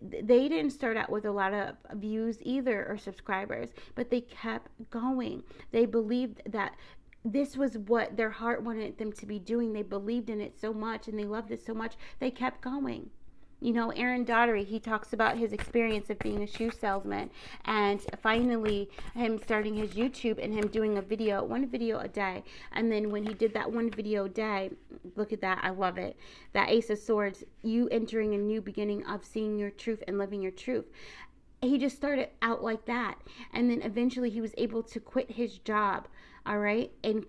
they didn't start out with a lot of views either or subscribers, but they kept going. They believed that this was what their heart wanted them to be doing. They believed in it so much and they loved it so much, they kept going. Aaron Daughtery, he talks about his experience of being a shoe salesman and finally him starting his YouTube and him doing one video a day. And then when he did that one video a day, look at that, I love it. That Ace of Swords, you entering a new beginning of seeing your truth and living your truth. He just started out like that. And then eventually he was able to quit his job, all right, and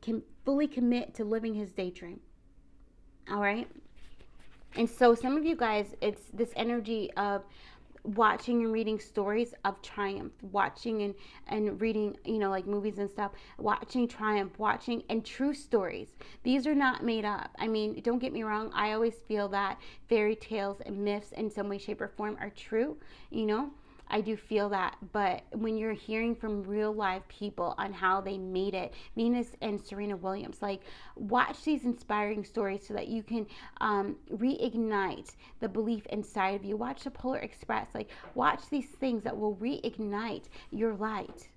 can fully commit to living his daydream, all right? And so some of you guys, it's this energy of watching and reading stories of triumph, watching and reading, you know, like movies and stuff, watching triumph, watching, and true stories. These are not made up. I mean, don't get me wrong, I always feel that fairy tales and myths in some way, shape, or form are true, you know. I do feel that, but when you're hearing from real live people on how they made it, Venus and Serena Williams, like, watch these inspiring stories so that you can reignite the belief inside of you. Watch the Polar Express, like, watch these things that will reignite your light.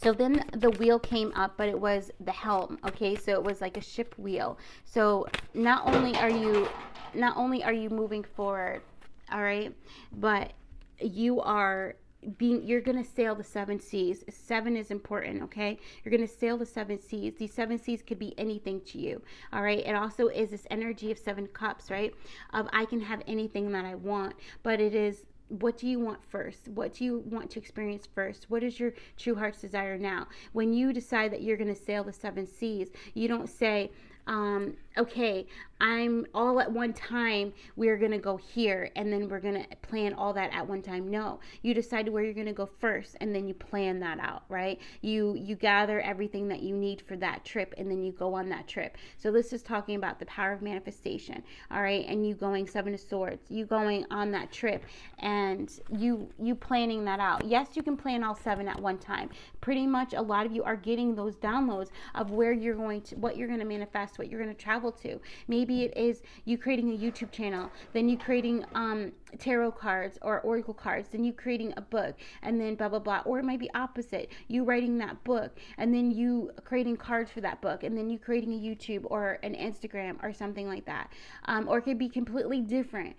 So then the wheel came up, but it was the helm, okay? So it was like a ship wheel. So not only are you moving forward, all right, but you're going to sail the 7 seas. 7 is important, okay? You're going to sail the 7 seas. These 7 seas could be anything to you, all right? It also is this energy of 7 cups, right? Of I can have anything that I want, but it is, what do you want first? What do you want to experience first? What is your true heart's desire now? When you decide that you're going to sail the 7 seas, you don't say, okay, I'm all at one time, we're going to go here, and then we're going to plan all that at one time. No, you decide where you're going to go first, and then you plan that out, right? You gather everything that you need for that trip, and then you go on that trip. So this is talking about the power of manifestation, all right? And you going 7 of Swords, you going on that trip, and you planning that out. Yes, you can plan all 7 at one time. Pretty much a lot of you are getting those downloads of where you're going to, what you're going to manifest, what you're going to travel to. Maybe it is you creating a YouTube channel, then you creating tarot cards or oracle cards, then you creating a book, and then blah blah blah. Or it might be opposite, you writing that book and then you creating cards for that book, and then you creating a YouTube or an Instagram or something like that. Or it could be completely different.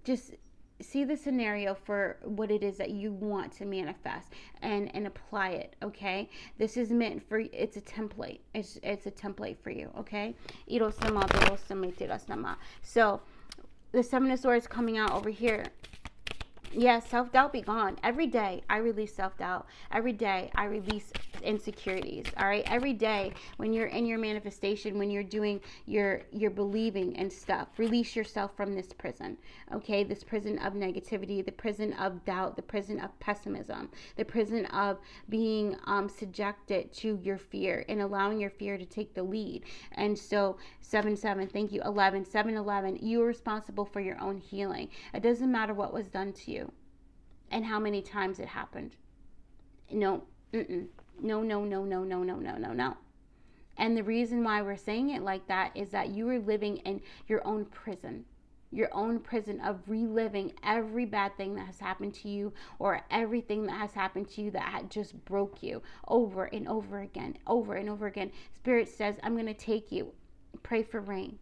Just see the scenario for what it is that you want to manifest and apply it, okay? This is meant for, it's a template. It's a template for you, okay? So the 7 of Swords coming out over here. Yes, self-doubt be gone. Every day I release self-doubt. Every day I release insecurities. All right. Every day when you're in your manifestation, when you're doing your believing and stuff, release yourself from this prison. Okay. This prison of negativity, the prison of doubt, the prison of pessimism, the prison of being subjected to your fear and allowing your fear to take the lead. And so 7-7, thank you. 7-11, you are responsible for your own healing. It doesn't matter what was done to you and how many times it happened. No, no. And the reason why we're saying it like that is that you are living in your own prison of reliving every bad thing that has happened to you, or everything that has happened to you that had just broke you over and over again. Spirit says, I'm going to take you. Pray for rain.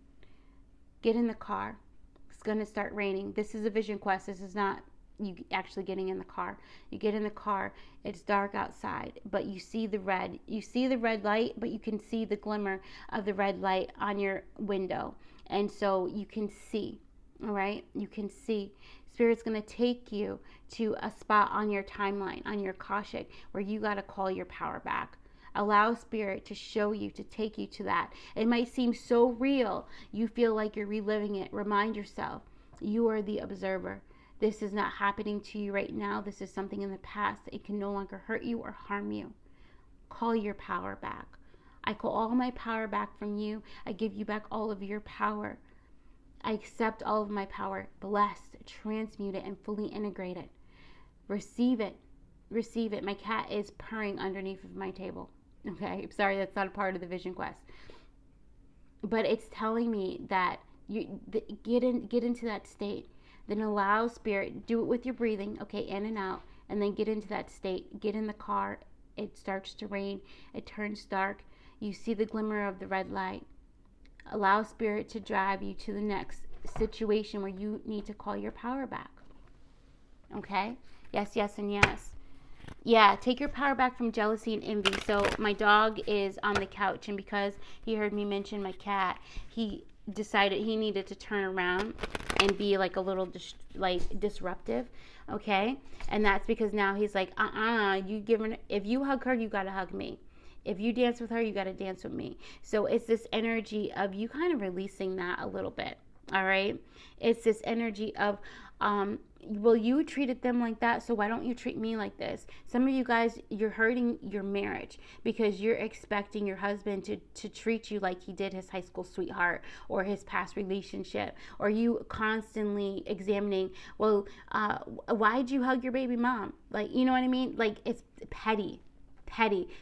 Get in the car. It's going to start raining. This is a vision quest. This is not you actually getting in the car. You get in the car, it's dark outside, but you see the red light, but you can see the glimmer of the red light on your window. And so you can see, all right? You can see. Spirit's going to take you to a spot on your timeline, on your Akashic, where you got to call your power back. Allow Spirit to show you, to take you to that. It might seem so real, you feel like you're reliving it. Remind yourself, you are the observer. This is not happening to you right now. This is something in the past. It can no longer hurt you or harm you. Call your power back. I call all my power back from you. I give you back all of your power. I accept all of my power, blessed, transmute it, and fully integrate it. Receive it. Receive it. My cat is purring underneath of my table. Okay, I'm sorry, that's not a part of the vision quest. But it's telling me that you get into that state. Then allow Spirit, do it with your breathing, okay, in and out, and then get into that state. Get in the car. It starts to rain. It turns dark. You see the glimmer of the red light. Allow Spirit to drive you to the next situation where you need to call your power back. Okay? Yes, yes, and yes. Yeah, take your power back from jealousy and envy. So my dog is on the couch, and because he heard me mention my cat, he decided he needed to turn around and be like a little disruptive, okay? And that's because now he's like, if you hug her, you gotta hug me. If you dance with her, you got to dance with me. So it's this energy of you kind of releasing that a little bit. All right. It's this energy of, well, you treated them like that, so why don't you treat me like this? Some of you guys, you're hurting your marriage because you're expecting your husband to treat you like he did his high school sweetheart or his past relationship, or you constantly examining, well, why'd you hug your baby mom? Like, you know what I mean? Like, it's petty.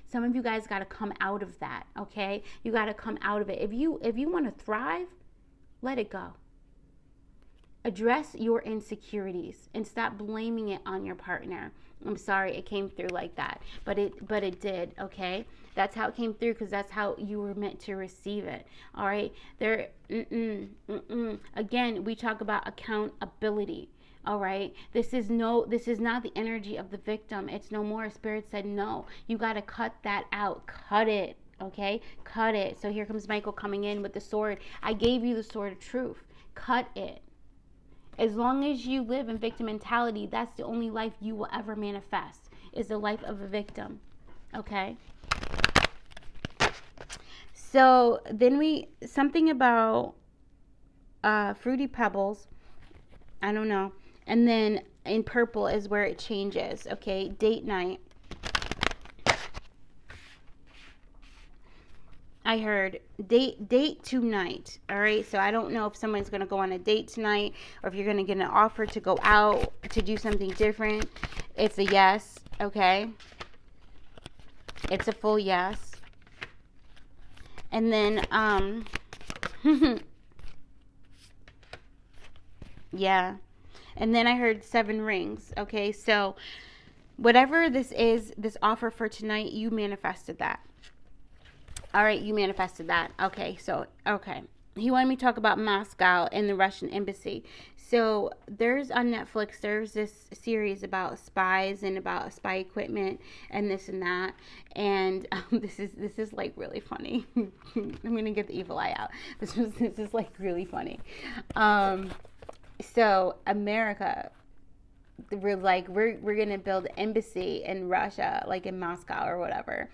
Some of you guys got to come out of that, okay? You got to come out of it. If you want to thrive, let it go. Address your insecurities and stop blaming it on your partner. I'm sorry it came through like that, but it did, okay? That's how it came through, because that's how you were meant to receive it. All right? Again, we talk about accountability. All right, this is not the energy of the victim. It's no more. Spirit said no. You got to cut that out. Cut it. Okay, cut it. So here comes Michael coming in with the sword. I gave you the sword of truth. Cut it. As long as you live in victim mentality, that's the only life you will ever manifest, is the life of a victim. Okay. So then something about fruity pebbles. I don't know. And then in purple is where it changes. Okay, date night. I heard date tonight. All right, so I don't know if someone's going to go on a date tonight, or if you're going to get an offer to go out to do something different. It's a yes. Okay, it's a full yes. And then yeah. And then I heard 7 rings. Okay, so whatever this is, this offer for tonight, you manifested that. All right, you manifested that. Okay, so, okay. He wanted me to talk about Moscow and the Russian embassy. So there's on Netflix, there's this series about spies and about spy equipment and this and that. And this is like really funny. I'm gonna get the evil eye out. This is like really funny. So America, we're gonna build an embassy in Russia, like in Moscow or whatever,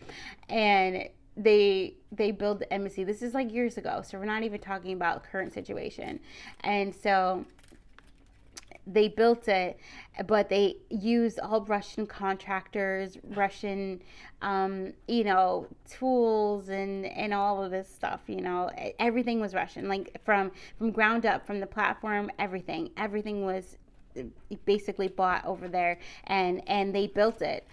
and they build the embassy. This is like years ago, so we're not even talking about current situation. And so they built it, but they used all Russian contractors, Russian, tools and all of this stuff. Everything was Russian, like from ground up, from the platform, everything was basically bought over there, and they built it.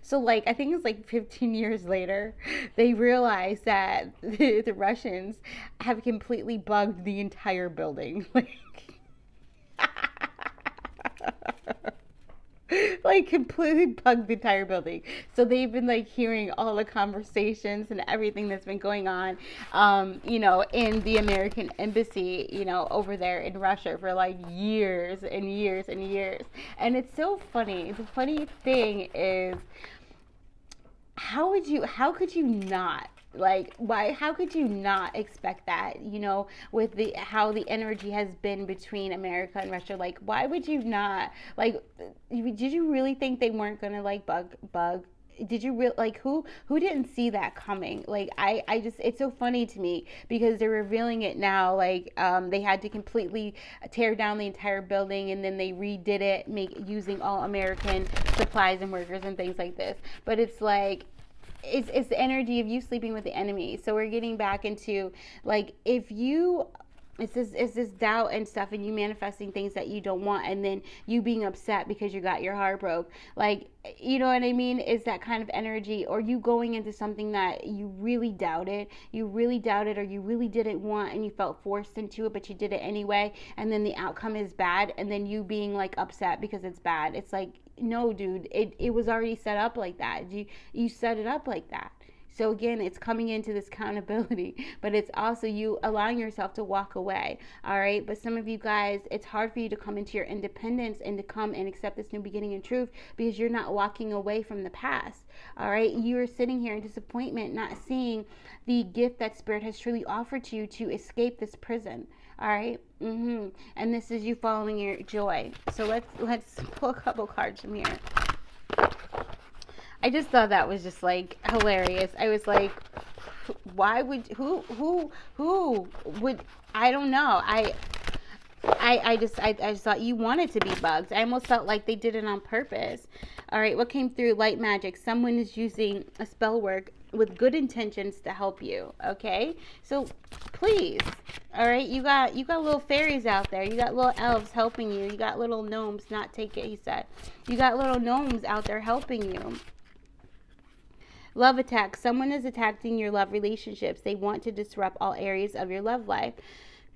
So like I think it's like 15 years later, they realized that the Russians have completely bugged the entire building. Like completely bugged the entire building. So they've been like hearing all the conversations and everything that's been going on, in the American embassy, over there in Russia for like years and years and years. And it's so funny. The funny thing is, how could you not? Like, why? How could you not expect that? With how the energy has been between America and Russia. Like, why would you not? Like, did you really think they weren't gonna like bug? Did you really who didn't see that coming? Like, I just, it's so funny to me because they're revealing it now. Like, they had to completely tear down the entire building, and then they redid it, using all American supplies and workers and things like this. But it's like, it's the energy of you sleeping with the enemy. So we're getting back into like, if you, it's this doubt and stuff, and you manifesting things that you don't want, and then you being upset because you got your heart broke. Like, you know what I mean? Is that kind of energy, or you going into something that you really doubted, or you really didn't want, and you felt forced into it, but you did it anyway, and then the outcome is bad, and then you being like upset because it's bad. It's like, no, dude, it was already set up like that. You set it up like that. So again, it's coming into this accountability, but it's also you allowing yourself to walk away. All right. But some of you guys, it's hard for you to come into your independence and to come and accept this new beginning in truth, because you're not walking away from the past. All right. You're sitting here in disappointment, not seeing the gift that Spirit has truly offered to you to escape this prison. All right. And this is you following your joy. So let's pull a couple cards from here. I just thought that was just like hilarious. I was like, why would who would, I don't know. I just thought you wanted to be bugs. I almost felt like they did it on purpose. All right, what came through? Light magic. Someone is using a spell work with good intentions to help you. Okay, so please, all right, you got little fairies out there. You got little elves helping you. You got little gnomes. Not take it, he said. You got little gnomes out there helping you. Love attack. Someone is attacking your love relationships. They want to disrupt all areas of your love life,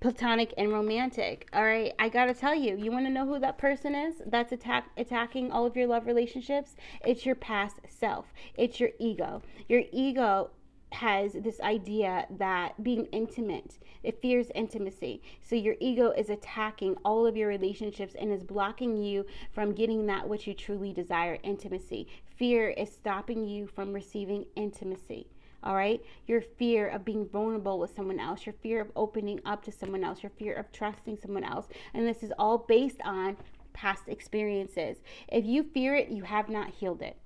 platonic and romantic. All right, I gotta tell you, you want to know who that person is that's attacking all of your love relationships? It's your past self. It's your ego. Your ego has this idea that being intimate, it fears intimacy. So your ego is attacking all of your relationships and is blocking you from getting that which you truly desire, intimacy. Fear is stopping you from receiving intimacy. All right, your fear of being vulnerable with someone else, your fear of opening up to someone else, your fear of trusting someone else. And this is all based on past experiences. If you fear it, you have not healed it.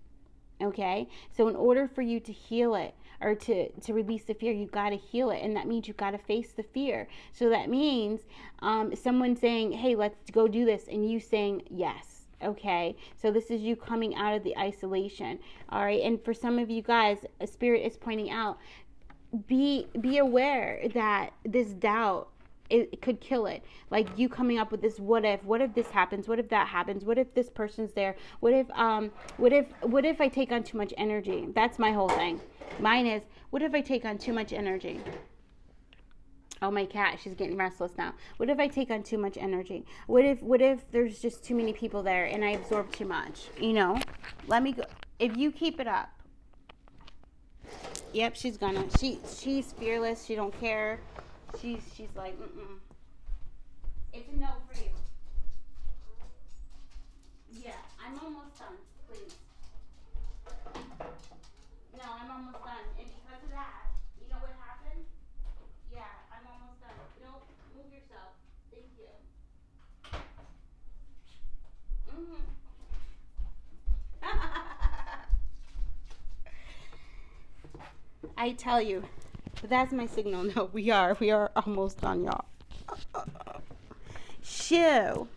Okay, so in order for you to heal it, or to release the fear, you got to heal it. And that means you got to face the fear. So that means someone saying, hey, let's go do this, and you saying yes. Okay, so this is you coming out of the isolation. All right, and for some of you guys, a spirit is pointing out, be aware that this doubt, it could kill it. Like you coming up with this what if this happens, what if that happens, what if this person's there, what if I take on too much energy? That's my whole thing. Mine is, what if I take on too much energy? Oh, my cat, she's getting restless now. What if I take on too much energy? What if there's just too many people there and I absorb too much? You know, let me go. If you keep it up. Yep, she's she's fearless. She don't care. She's like, It's a no for you. Yeah, I'm almost done, please. No, I'm almost done. And because of that, you know what happened? Yeah, I'm almost done. No, move yourself. Thank you. I tell you, that's my signal. No, we are almost done, y'all. Shoo.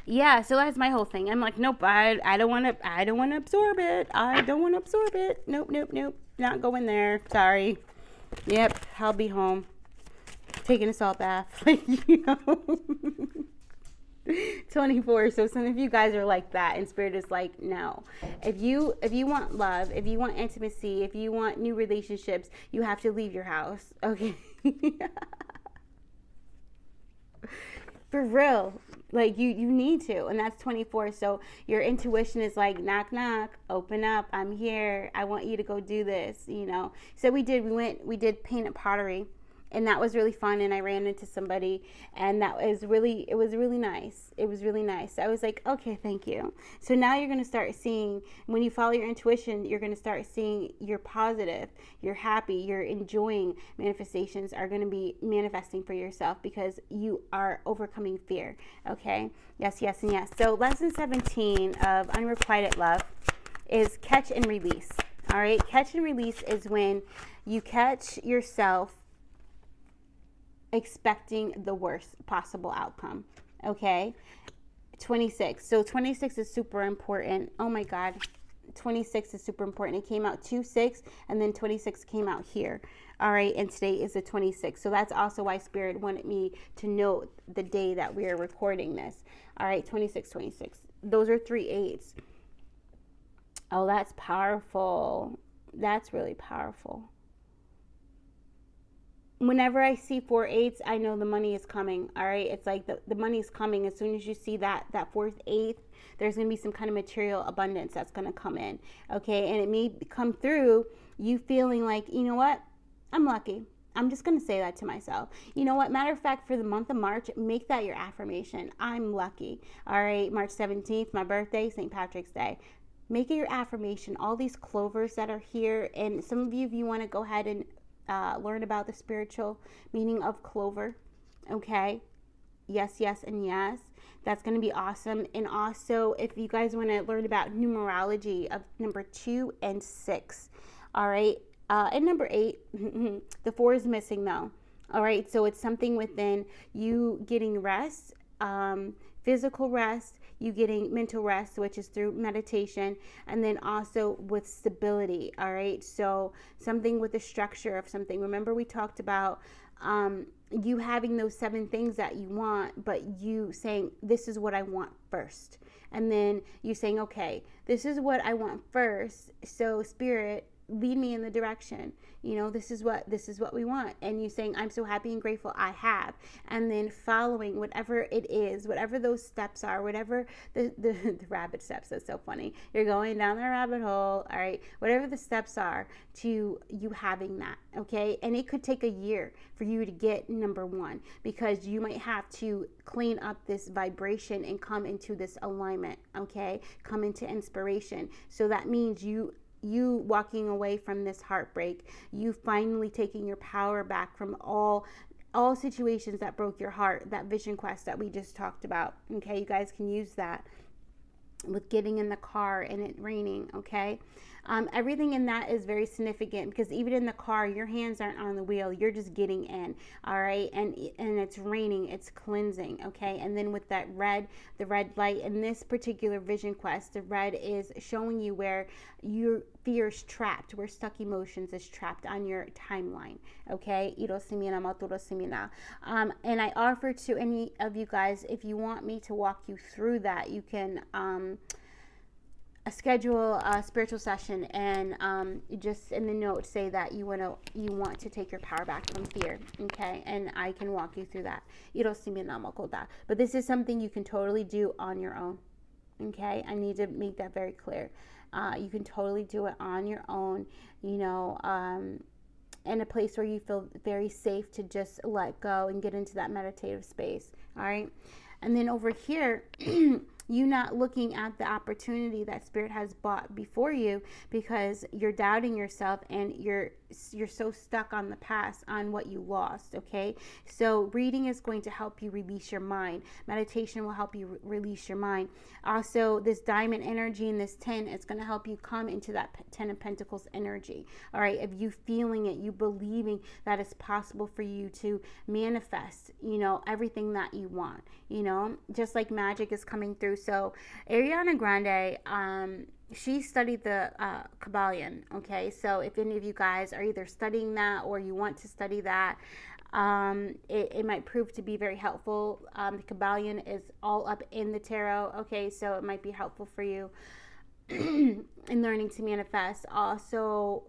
Yeah, so that's my whole thing. I'm like, nope, I don't want to absorb it. I don't want to absorb it. Nope. Not going there. Sorry. Yep, I'll be home. Taking a salt bath. You know. 24. So some of you guys are like that, and spirit is like, no. If you want love, if you want intimacy, if you want new relationships, you have to leave your house. Okay. For real. Like you need to, and that's 24. So your intuition is like, knock knock, open up, I'm here, I want you to go do this, you know. So we did painted pottery, and that was really fun. And I ran into somebody, and it was really nice. It was really nice. I was like, okay, thank you. So now you're going to start seeing, when you follow your intuition, you're going to start seeing you're positive, you're happy, you're enjoying manifestations are going to be manifesting for yourself because you are overcoming fear. Okay. Yes, and yes. So lesson 17 of unrequited love is catch and release. All right. Catch and release is when you catch yourself expecting the worst possible outcome. Okay. 26. So 26 is super important. Oh my God. 26 is super important. It came out 2/6, and then 26 came out here. All right. And today is the 26. So that's also why Spirit wanted me to note the day that we are recording this. All right. 26. Those are 3 8s. Oh, that's powerful. That's really powerful. Whenever I see 4 8s, I know the money is coming. All right. It's like the money is coming. As soon as you see that 4th 8th, there's going to be some kind of material abundance that's going to come in. Okay. And it may come through you feeling like, you know what? I'm lucky. I'm just going to say that to myself. You know what? Matter of fact, for the month of March, make that your affirmation. I'm lucky. All right. March 17th, my birthday, St. Patrick's Day. Make it your affirmation. All these clovers that are here. And some of you, if you want to go ahead and learn about the spiritual meaning of clover. Okay. Yes, and yes. That's going to be awesome. And also, if you guys want to learn about numerology of number 2 and 6, all right, and number 8, the 4 is missing though. All right, so it's something within you getting rest, physical rest, you getting mental rest, which is through meditation, and then also with stability. All right, so something with the structure of something. Remember, we talked about you having those 7 things that you want, but you saying, this is what I want first. And then you saying, okay, this is what I want first. So Spirit, lead me in the direction. You know, this is what we want. And you saying, I'm so happy and grateful I have. And then following whatever it is, whatever those steps are, whatever the rabbit steps, that's so funny. You're going down the rabbit hole, all right? Whatever the steps are to you having that, okay? And it could take a year for you to get number 1, because you might have to clean up this vibration and come into this alignment, okay? Come into inspiration. So that means you walking away from this heartbreak, you finally taking your power back from all situations that broke your heart, that vision quest that we just talked about, okay? You guys can use that with getting in the car and it raining, okay? Everything in that is very significant, because even in the car, your hands aren't on the wheel, you're just getting in, all right? And it's raining, it's cleansing, okay? And then with that red, the red light in this particular vision quest, the red is showing you where your fear is trapped, where stuck emotions is trapped on your timeline, okay? And I offer to any of you guys, if you want me to walk you through that, you can schedule a spiritual session, and just in the note say that you want to take your power back from fear, okay? And I can walk you through that. But this is something you can totally do on your own, okay? I need to make that very clear. You can totally do it on your own, you know, in a place where you feel very safe to just let go and get into that meditative space, all right? And then over here, you not looking at the opportunity that Spirit has brought before you, because you're doubting yourself and you're so stuck on the past, on what you lost, okay? So reading is going to help you release your mind. Meditation will help you release your mind. Also, this diamond energy and this 10, it's going to help you come into that 10 of Pentacles energy, all right? Of you feeling it, you believing that it's possible for you to manifest, you know, everything that you want, you know, just like magic is coming through. So Ariana Grande, she studied the Kabbalion, okay? So if any of you guys are either studying that or you want to study that, it might prove to be very helpful. The Kabbalion is all up in the tarot, okay? So it might be helpful for you in learning to manifest. Also,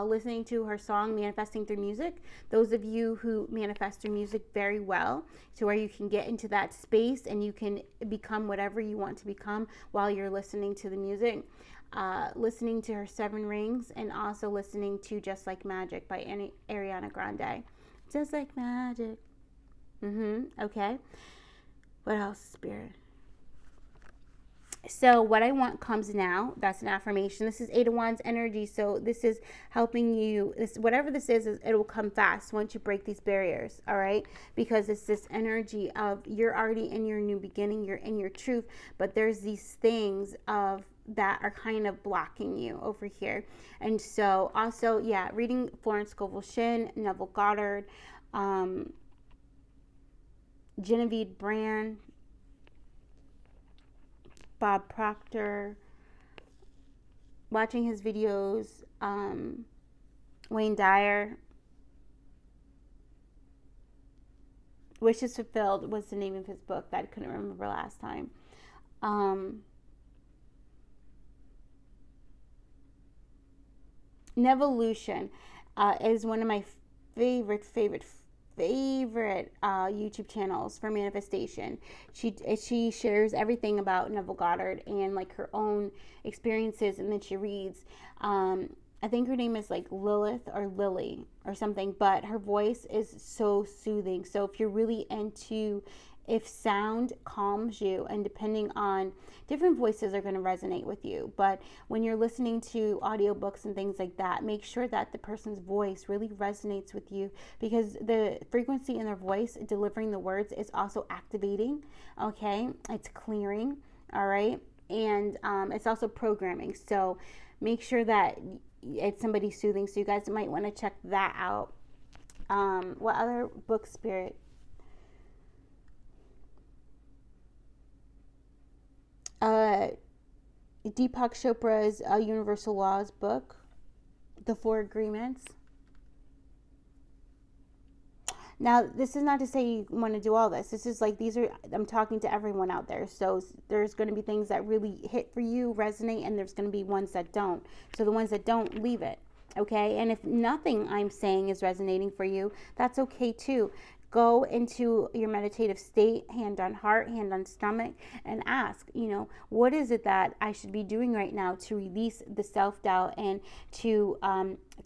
listening to her song Manifesting Through Music, those of you who manifest through music very well, to where you can get into that space and you can become whatever you want to become while you're listening to the music. Listening to her 7 Rings, and also listening to Just Like Magic by Ariana Grande. Just like magic. Okay. What else, Spirit? So what I want comes now. That's an affirmation. This is 8 of Wands energy. So this is helping you. Whatever this is, it will come fast once you break these barriers. All right. Because it's this energy of you're already in your new beginning. You're in your truth. But there's these things that are kind of blocking you over here. And so also, yeah, reading Florence Scovel Shinn, Neville Goddard, Genevieve Brand, Bob Proctor, watching his videos, Wayne Dyer. Wishes Fulfilled was the name of his book that I couldn't remember last time. Nevolution is one of my favorite YouTube channels for manifestation. She shares everything about Neville Goddard and like her own experiences, and then she reads. I think her name is like Lilith or Lily or something, but her voice is so soothing. So if you're really into if sound calms you, and depending on different voices are going to resonate with you, but when you're listening to audiobooks and things like that, make sure that the person's voice really resonates with you, because the frequency in their voice delivering the words is also activating. Okay, it's clearing. All right, and it's also programming. So make sure that it's somebody soothing. So you guys might want to check that out. What other book, Spirit? Deepak Chopra's Universal Laws book, The Four Agreements. Now, this is not to say you want to do all this. This is like, I'm talking to everyone out there. So there's going to be things that really hit for you, resonate, and there's going to be ones that don't. So the ones that don't, leave it. Okay? And if nothing I'm saying is resonating for you, that's okay too. Go into your meditative state, hand on heart, hand on stomach, and ask, what is it that I should be doing right now to release the self-doubt and to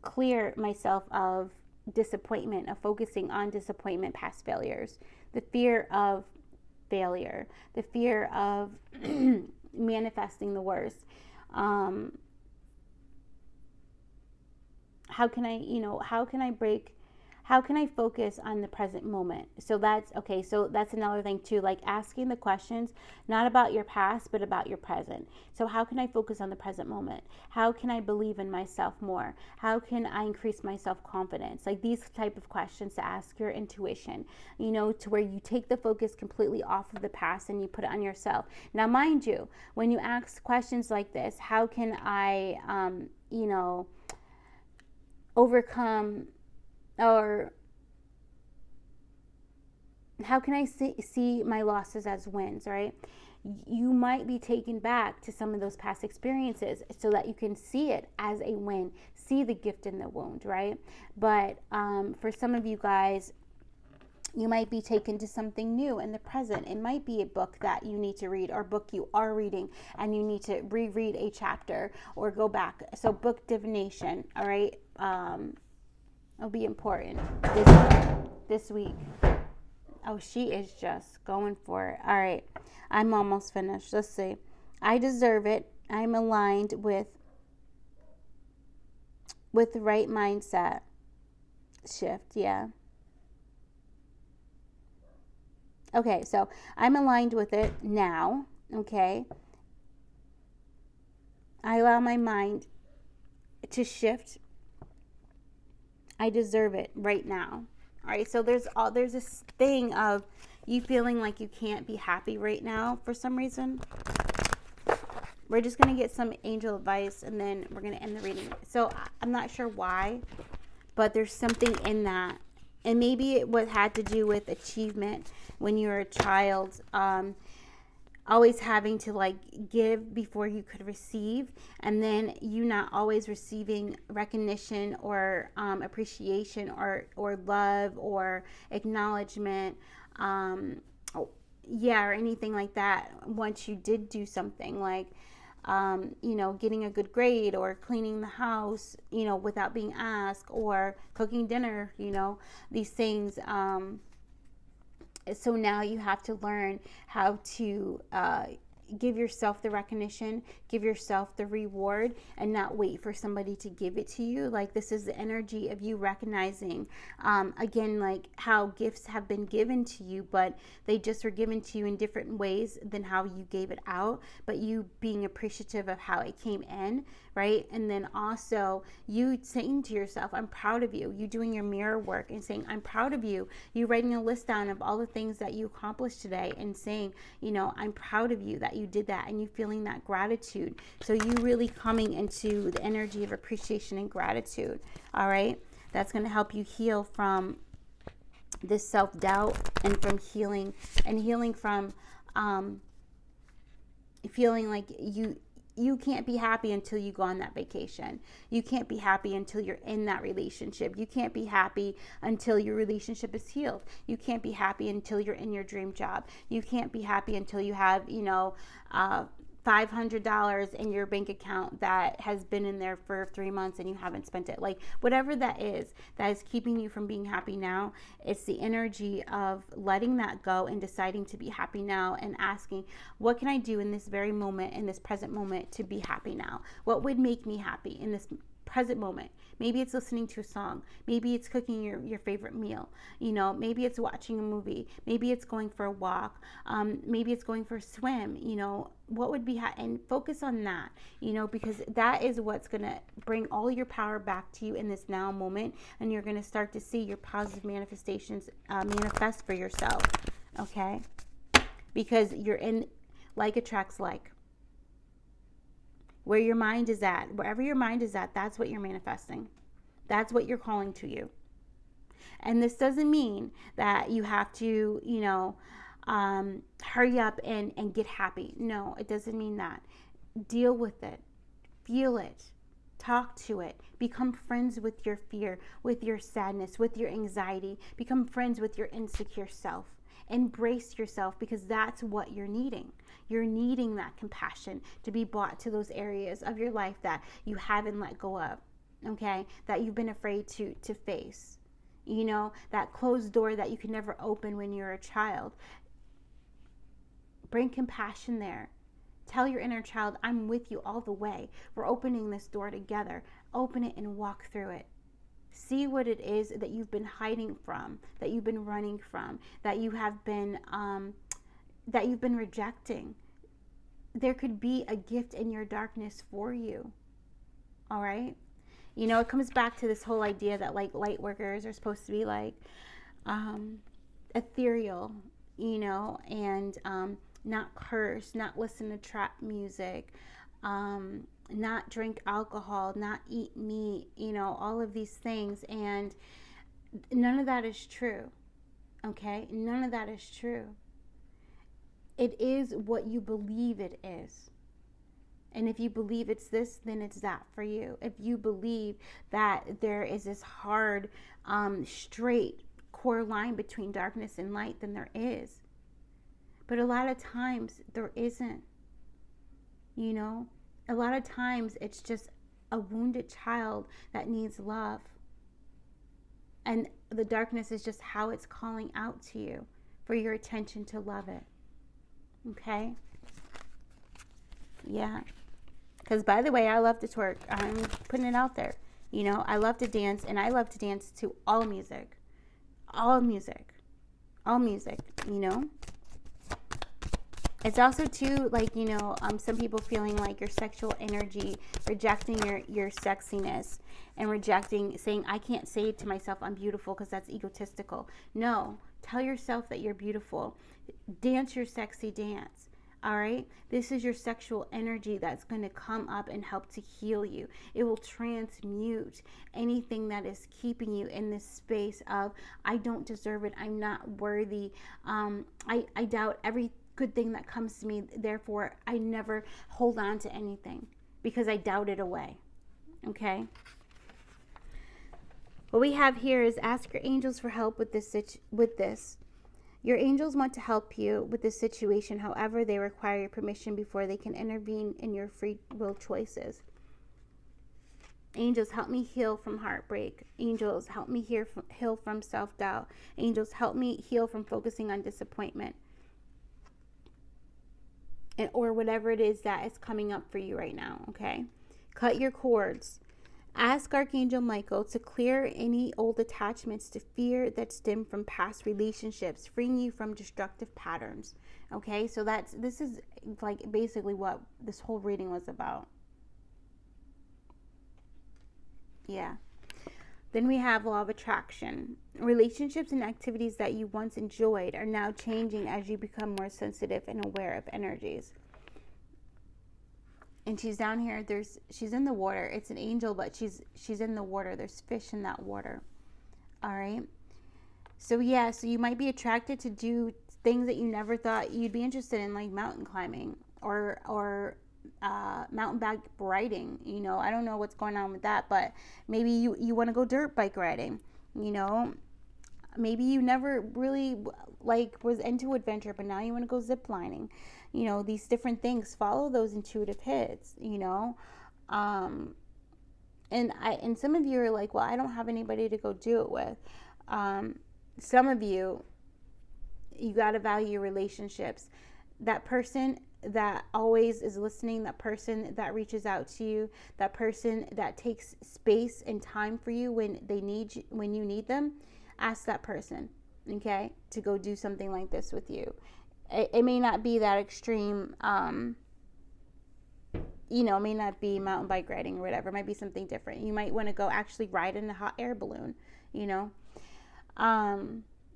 clear myself of disappointment, of focusing on disappointment, past failures, the fear of failure, the fear of manifesting the worst. How can I focus on the present moment? So that's okay. So that's another thing too, like asking the questions, not about your past, but about your present. So how can I focus on the present moment? How can I believe in myself more? How can I increase my self-confidence? Like these type of questions to ask your intuition, to where you take the focus completely off of the past and you put it on yourself. Now, mind you, when you ask questions like this, how can I, overcome, or how can I see my losses as wins, right? You might be taken back to some of those past experiences so that you can see it as a win, see the gift in the wound, right? But for some of you guys, you might be taken to something new in the present. It might be a book that you need to read, or a book you are reading and you need to reread a chapter or go back. So book divination, all right? It'll be important this week. Oh, she is just going for it. All right, I'm almost finished. Let's see. I deserve it. I'm aligned with the right mindset shift. Yeah. Okay, so I'm aligned with it now. Okay. I allow my mind to shift. I deserve it right now. All right, so there's this thing of you feeling like you can't be happy right now for some reason. We're just going to get some angel advice and then we're going to end the reading. So I'm not sure why, but there's something in that. And maybe it had to do with achievement when you were a child. Always having to give before you could receive, and then you not always receiving recognition or appreciation or love or acknowledgement, or anything like that. Once you did do something like getting a good grade or cleaning the house, without being asked, or cooking dinner, these things. So now you have to learn how to give yourself the recognition, give yourself the reward, and not wait for somebody to give it to you. Like, this is the energy of you recognizing, again, like how gifts have been given to you, but they just were given to you in different ways than how you gave it out, but you being appreciative of how it came in, right? And then also you saying to yourself, I'm proud of you. You doing your mirror work and saying, I'm proud of you. You writing a list down of all the things that you accomplished today and saying, I'm proud of you that you did that, and you feeling that gratitude. So you really coming into the energy of appreciation and gratitude. All right. That's going to help you heal from this self-doubt and from healing from feeling like you can't be happy until you go on that vacation. You can't be happy until you're in that relationship. You can't be happy until your relationship is healed. You can't be happy until you're in your dream job. You can't be happy until you have, $500 in your bank account that has been in there for 3 months and you haven't spent it. Like whatever that is keeping you from being happy now, it's the energy of letting that go and deciding to be happy now and asking, what can I do in this very moment, in this present moment, to be happy now? What would make me happy in this present moment? Maybe it's listening to a song. Maybe it's cooking your favorite meal. You know, maybe it's watching a movie. Maybe it's going for a walk. Maybe it's going for a swim. You know, what would be, and focus on that, you know, because that is what's going to bring all your power back to you in this now moment. And you're going to start to see your positive manifestations manifest for yourself. Okay? Because you're in, like attracts like. Where your mind is at, wherever your mind is at, that's what you're manifesting. That's what you're calling to you. And this doesn't mean that you have to, you know, hurry up and get happy. No, it doesn't mean that. Deal with it. Feel it. Talk to it. Become friends with your fear, with your sadness, with your anxiety. Become friends with your insecure self. Embrace yourself, because that's what you're needing. You're needing that compassion to be brought to those areas of your life that you haven't let go of, okay? That you've been afraid to face. You know, that closed door that you could never open when you're a child. Bring compassion there. Tell your inner child, I'm with you all the way. We're opening this door together. Open it and walk through it. See what it is that you've been hiding from, that you've been running from, that you have been, that you've been rejecting. There could be a gift in your darkness for you. All right? You know, it comes back to this whole idea that like light workers are supposed to be like ethereal, you know, and not curse, not listen to trap music, not drink alcohol, not eat meat, you know, all of these things. And none of that is true. Okay? None of that is true. It is what you believe it is. And if you believe it's this, then it's that for you. If you believe that there is this hard, straight core line between darkness and light, then there is. But a lot of times there isn't. You know? A lot of times it's just a wounded child that needs love. And the darkness is just how it's calling out to you for your attention to love it. Okay? Yeah. Because, by the way, I love to twerk. I'm putting it out there. You know, I love to dance, and I love to dance to all music. All music. All music, you know? It's also too, like, you know, some people feeling like your sexual energy, rejecting your sexiness, and rejecting, saying, I can't say to myself I'm beautiful because that's egotistical. No, tell yourself that you're beautiful. Dance your sexy dance. All right? This is your sexual energy that's going to come up and help to heal you. It will transmute anything that is keeping you in this space of, I don't deserve it. I'm not worthy. I doubt every good thing that comes to me. Therefore, I never hold on to anything because I doubt it away. Okay? What we have here is ask your angels for help with this. Your angels want to help you with this situation. However, they require your permission before they can intervene in your free will choices. Angels, help me heal from heartbreak. Angels, help me heal from self-doubt. Angels, help me heal from focusing on disappointment. Or whatever it is that is coming up for you right now, okay? Cut your cords. Ask Archangel Michael to clear any old attachments to fear that stem from past relationships, freeing you from destructive patterns. Okay, so this is like basically what this whole reading was about. Yeah. Then we have law of attraction. Relationships and activities that you once enjoyed are now changing as you become more sensitive and aware of energies. And she's down here. She's in the water. It's an angel, but she's in the water. There's fish in that water. All right. So yeah, so you might be attracted to do things that you never thought you'd be interested in, like mountain climbing or mountain bike riding. You know, I don't know what's going on with that, but maybe you want to go dirt bike riding. You know, maybe you never really was into adventure, but now you want to go zip lining. you know, these different things. Follow those intuitive hits, you know. And some of you are like, well, I don't have anybody to go do it with. Some of you got to value your relationships. That person that always is listening, that person that reaches out to you, that person that takes space and time for you when you need them, ask that person, okay, to go do something like this with you. It may not be that extreme, you know, it may not be mountain bike riding or whatever. It might be something different. You might want to go actually ride in a hot air balloon, you know.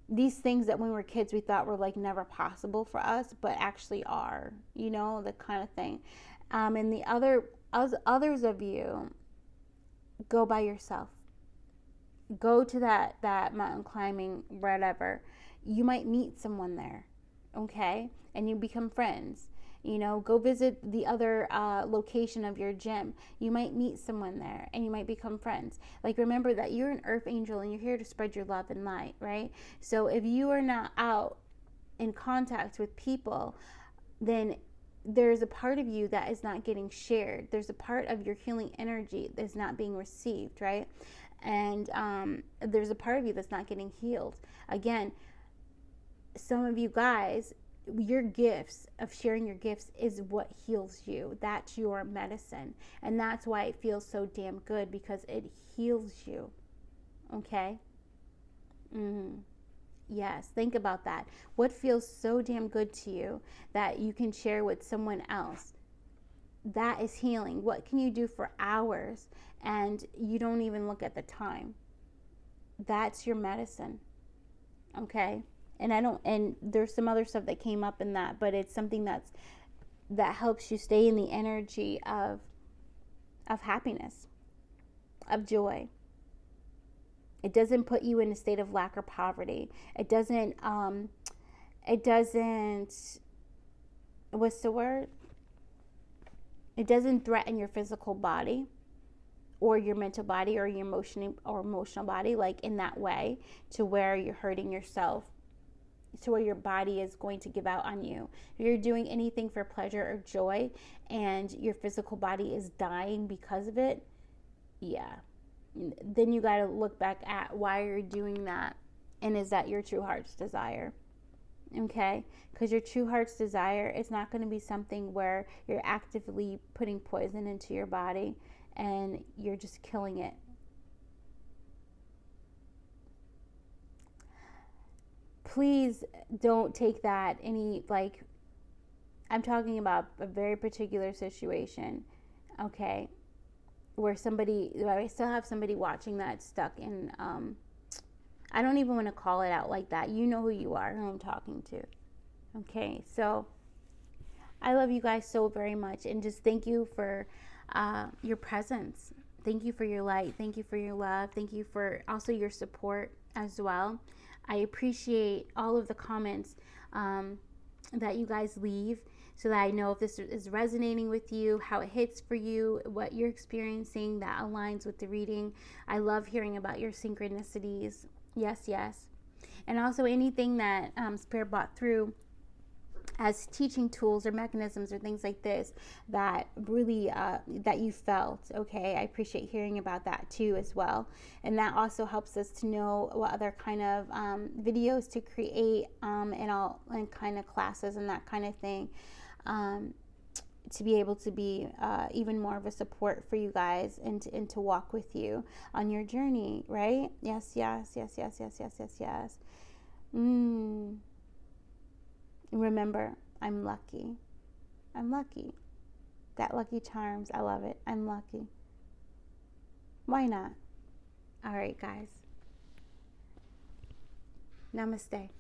These things that when we were kids we thought were like never possible for us, but actually are, you know, the kind of thing. And the others of you, go by yourself. Go to that mountain climbing, whatever. You might meet someone there, okay, and you become friends. You know, go visit the other location of your gym. You might meet someone there and you might become friends. Like, remember that you're an earth angel and you're here to spread your love and light, right? So if you are not out in contact with people, then there's a part of you that is not getting shared. There's a part of your healing energy that's not being received, right? And there's a part of you that's not getting healed. Again, some of you guys, your gifts, of sharing your gifts, is what heals you. That's your medicine. And that's why it feels so damn good, because it heals you. Okay? Yes, think about that. What feels so damn good to you that you can share with someone else? That is healing. What can you do for hours and you don't even look at the time? That's your medicine. Okay? And there's some other stuff that came up in that, but it's something that helps you stay in the energy of happiness, of joy. It doesn't put you in a state of lack or poverty. It doesn't, what's the word? It doesn't threaten your physical body or your mental body or your emotional body, like in that way, to where you're hurting yourself, to where your body is going to give out on you. If you're doing anything for pleasure or joy and your physical body is dying because of it, yeah, then you got to look back at why you're doing that, and is that your true heart's desire? Okay? Because your true heart's desire is not going to be something where you're actively putting poison into your body and you're just killing it. Please don't take that I'm talking about a very particular situation, okay, where I still have somebody watching that's stuck in, I don't even want to call it out like that. You know who you are, who I'm talking to. Okay, so I love you guys so very much, and just thank you for your presence. Thank you for your light. Thank you for your love. Thank you for also your support as well. I appreciate all of the comments that you guys leave, so that I know if this is resonating with you, how it hits for you, what you're experiencing that aligns with the reading. I love hearing about your synchronicities. Yes, yes. And also anything that Spirit brought through as teaching tools or mechanisms or things like this that really that you felt. Okay, I appreciate hearing about that too as well, and that also helps us to know what other kind of videos to create and kind of classes and that kind of thing, to be able to be even more of a support for you guys, and to walk with you on your journey, right? Yes, yes, yes, yes, yes, yes, yes, yes. Remember, I'm lucky. I'm lucky. That Lucky Charms, I love it. I'm lucky. Why not? All right, guys. Namaste.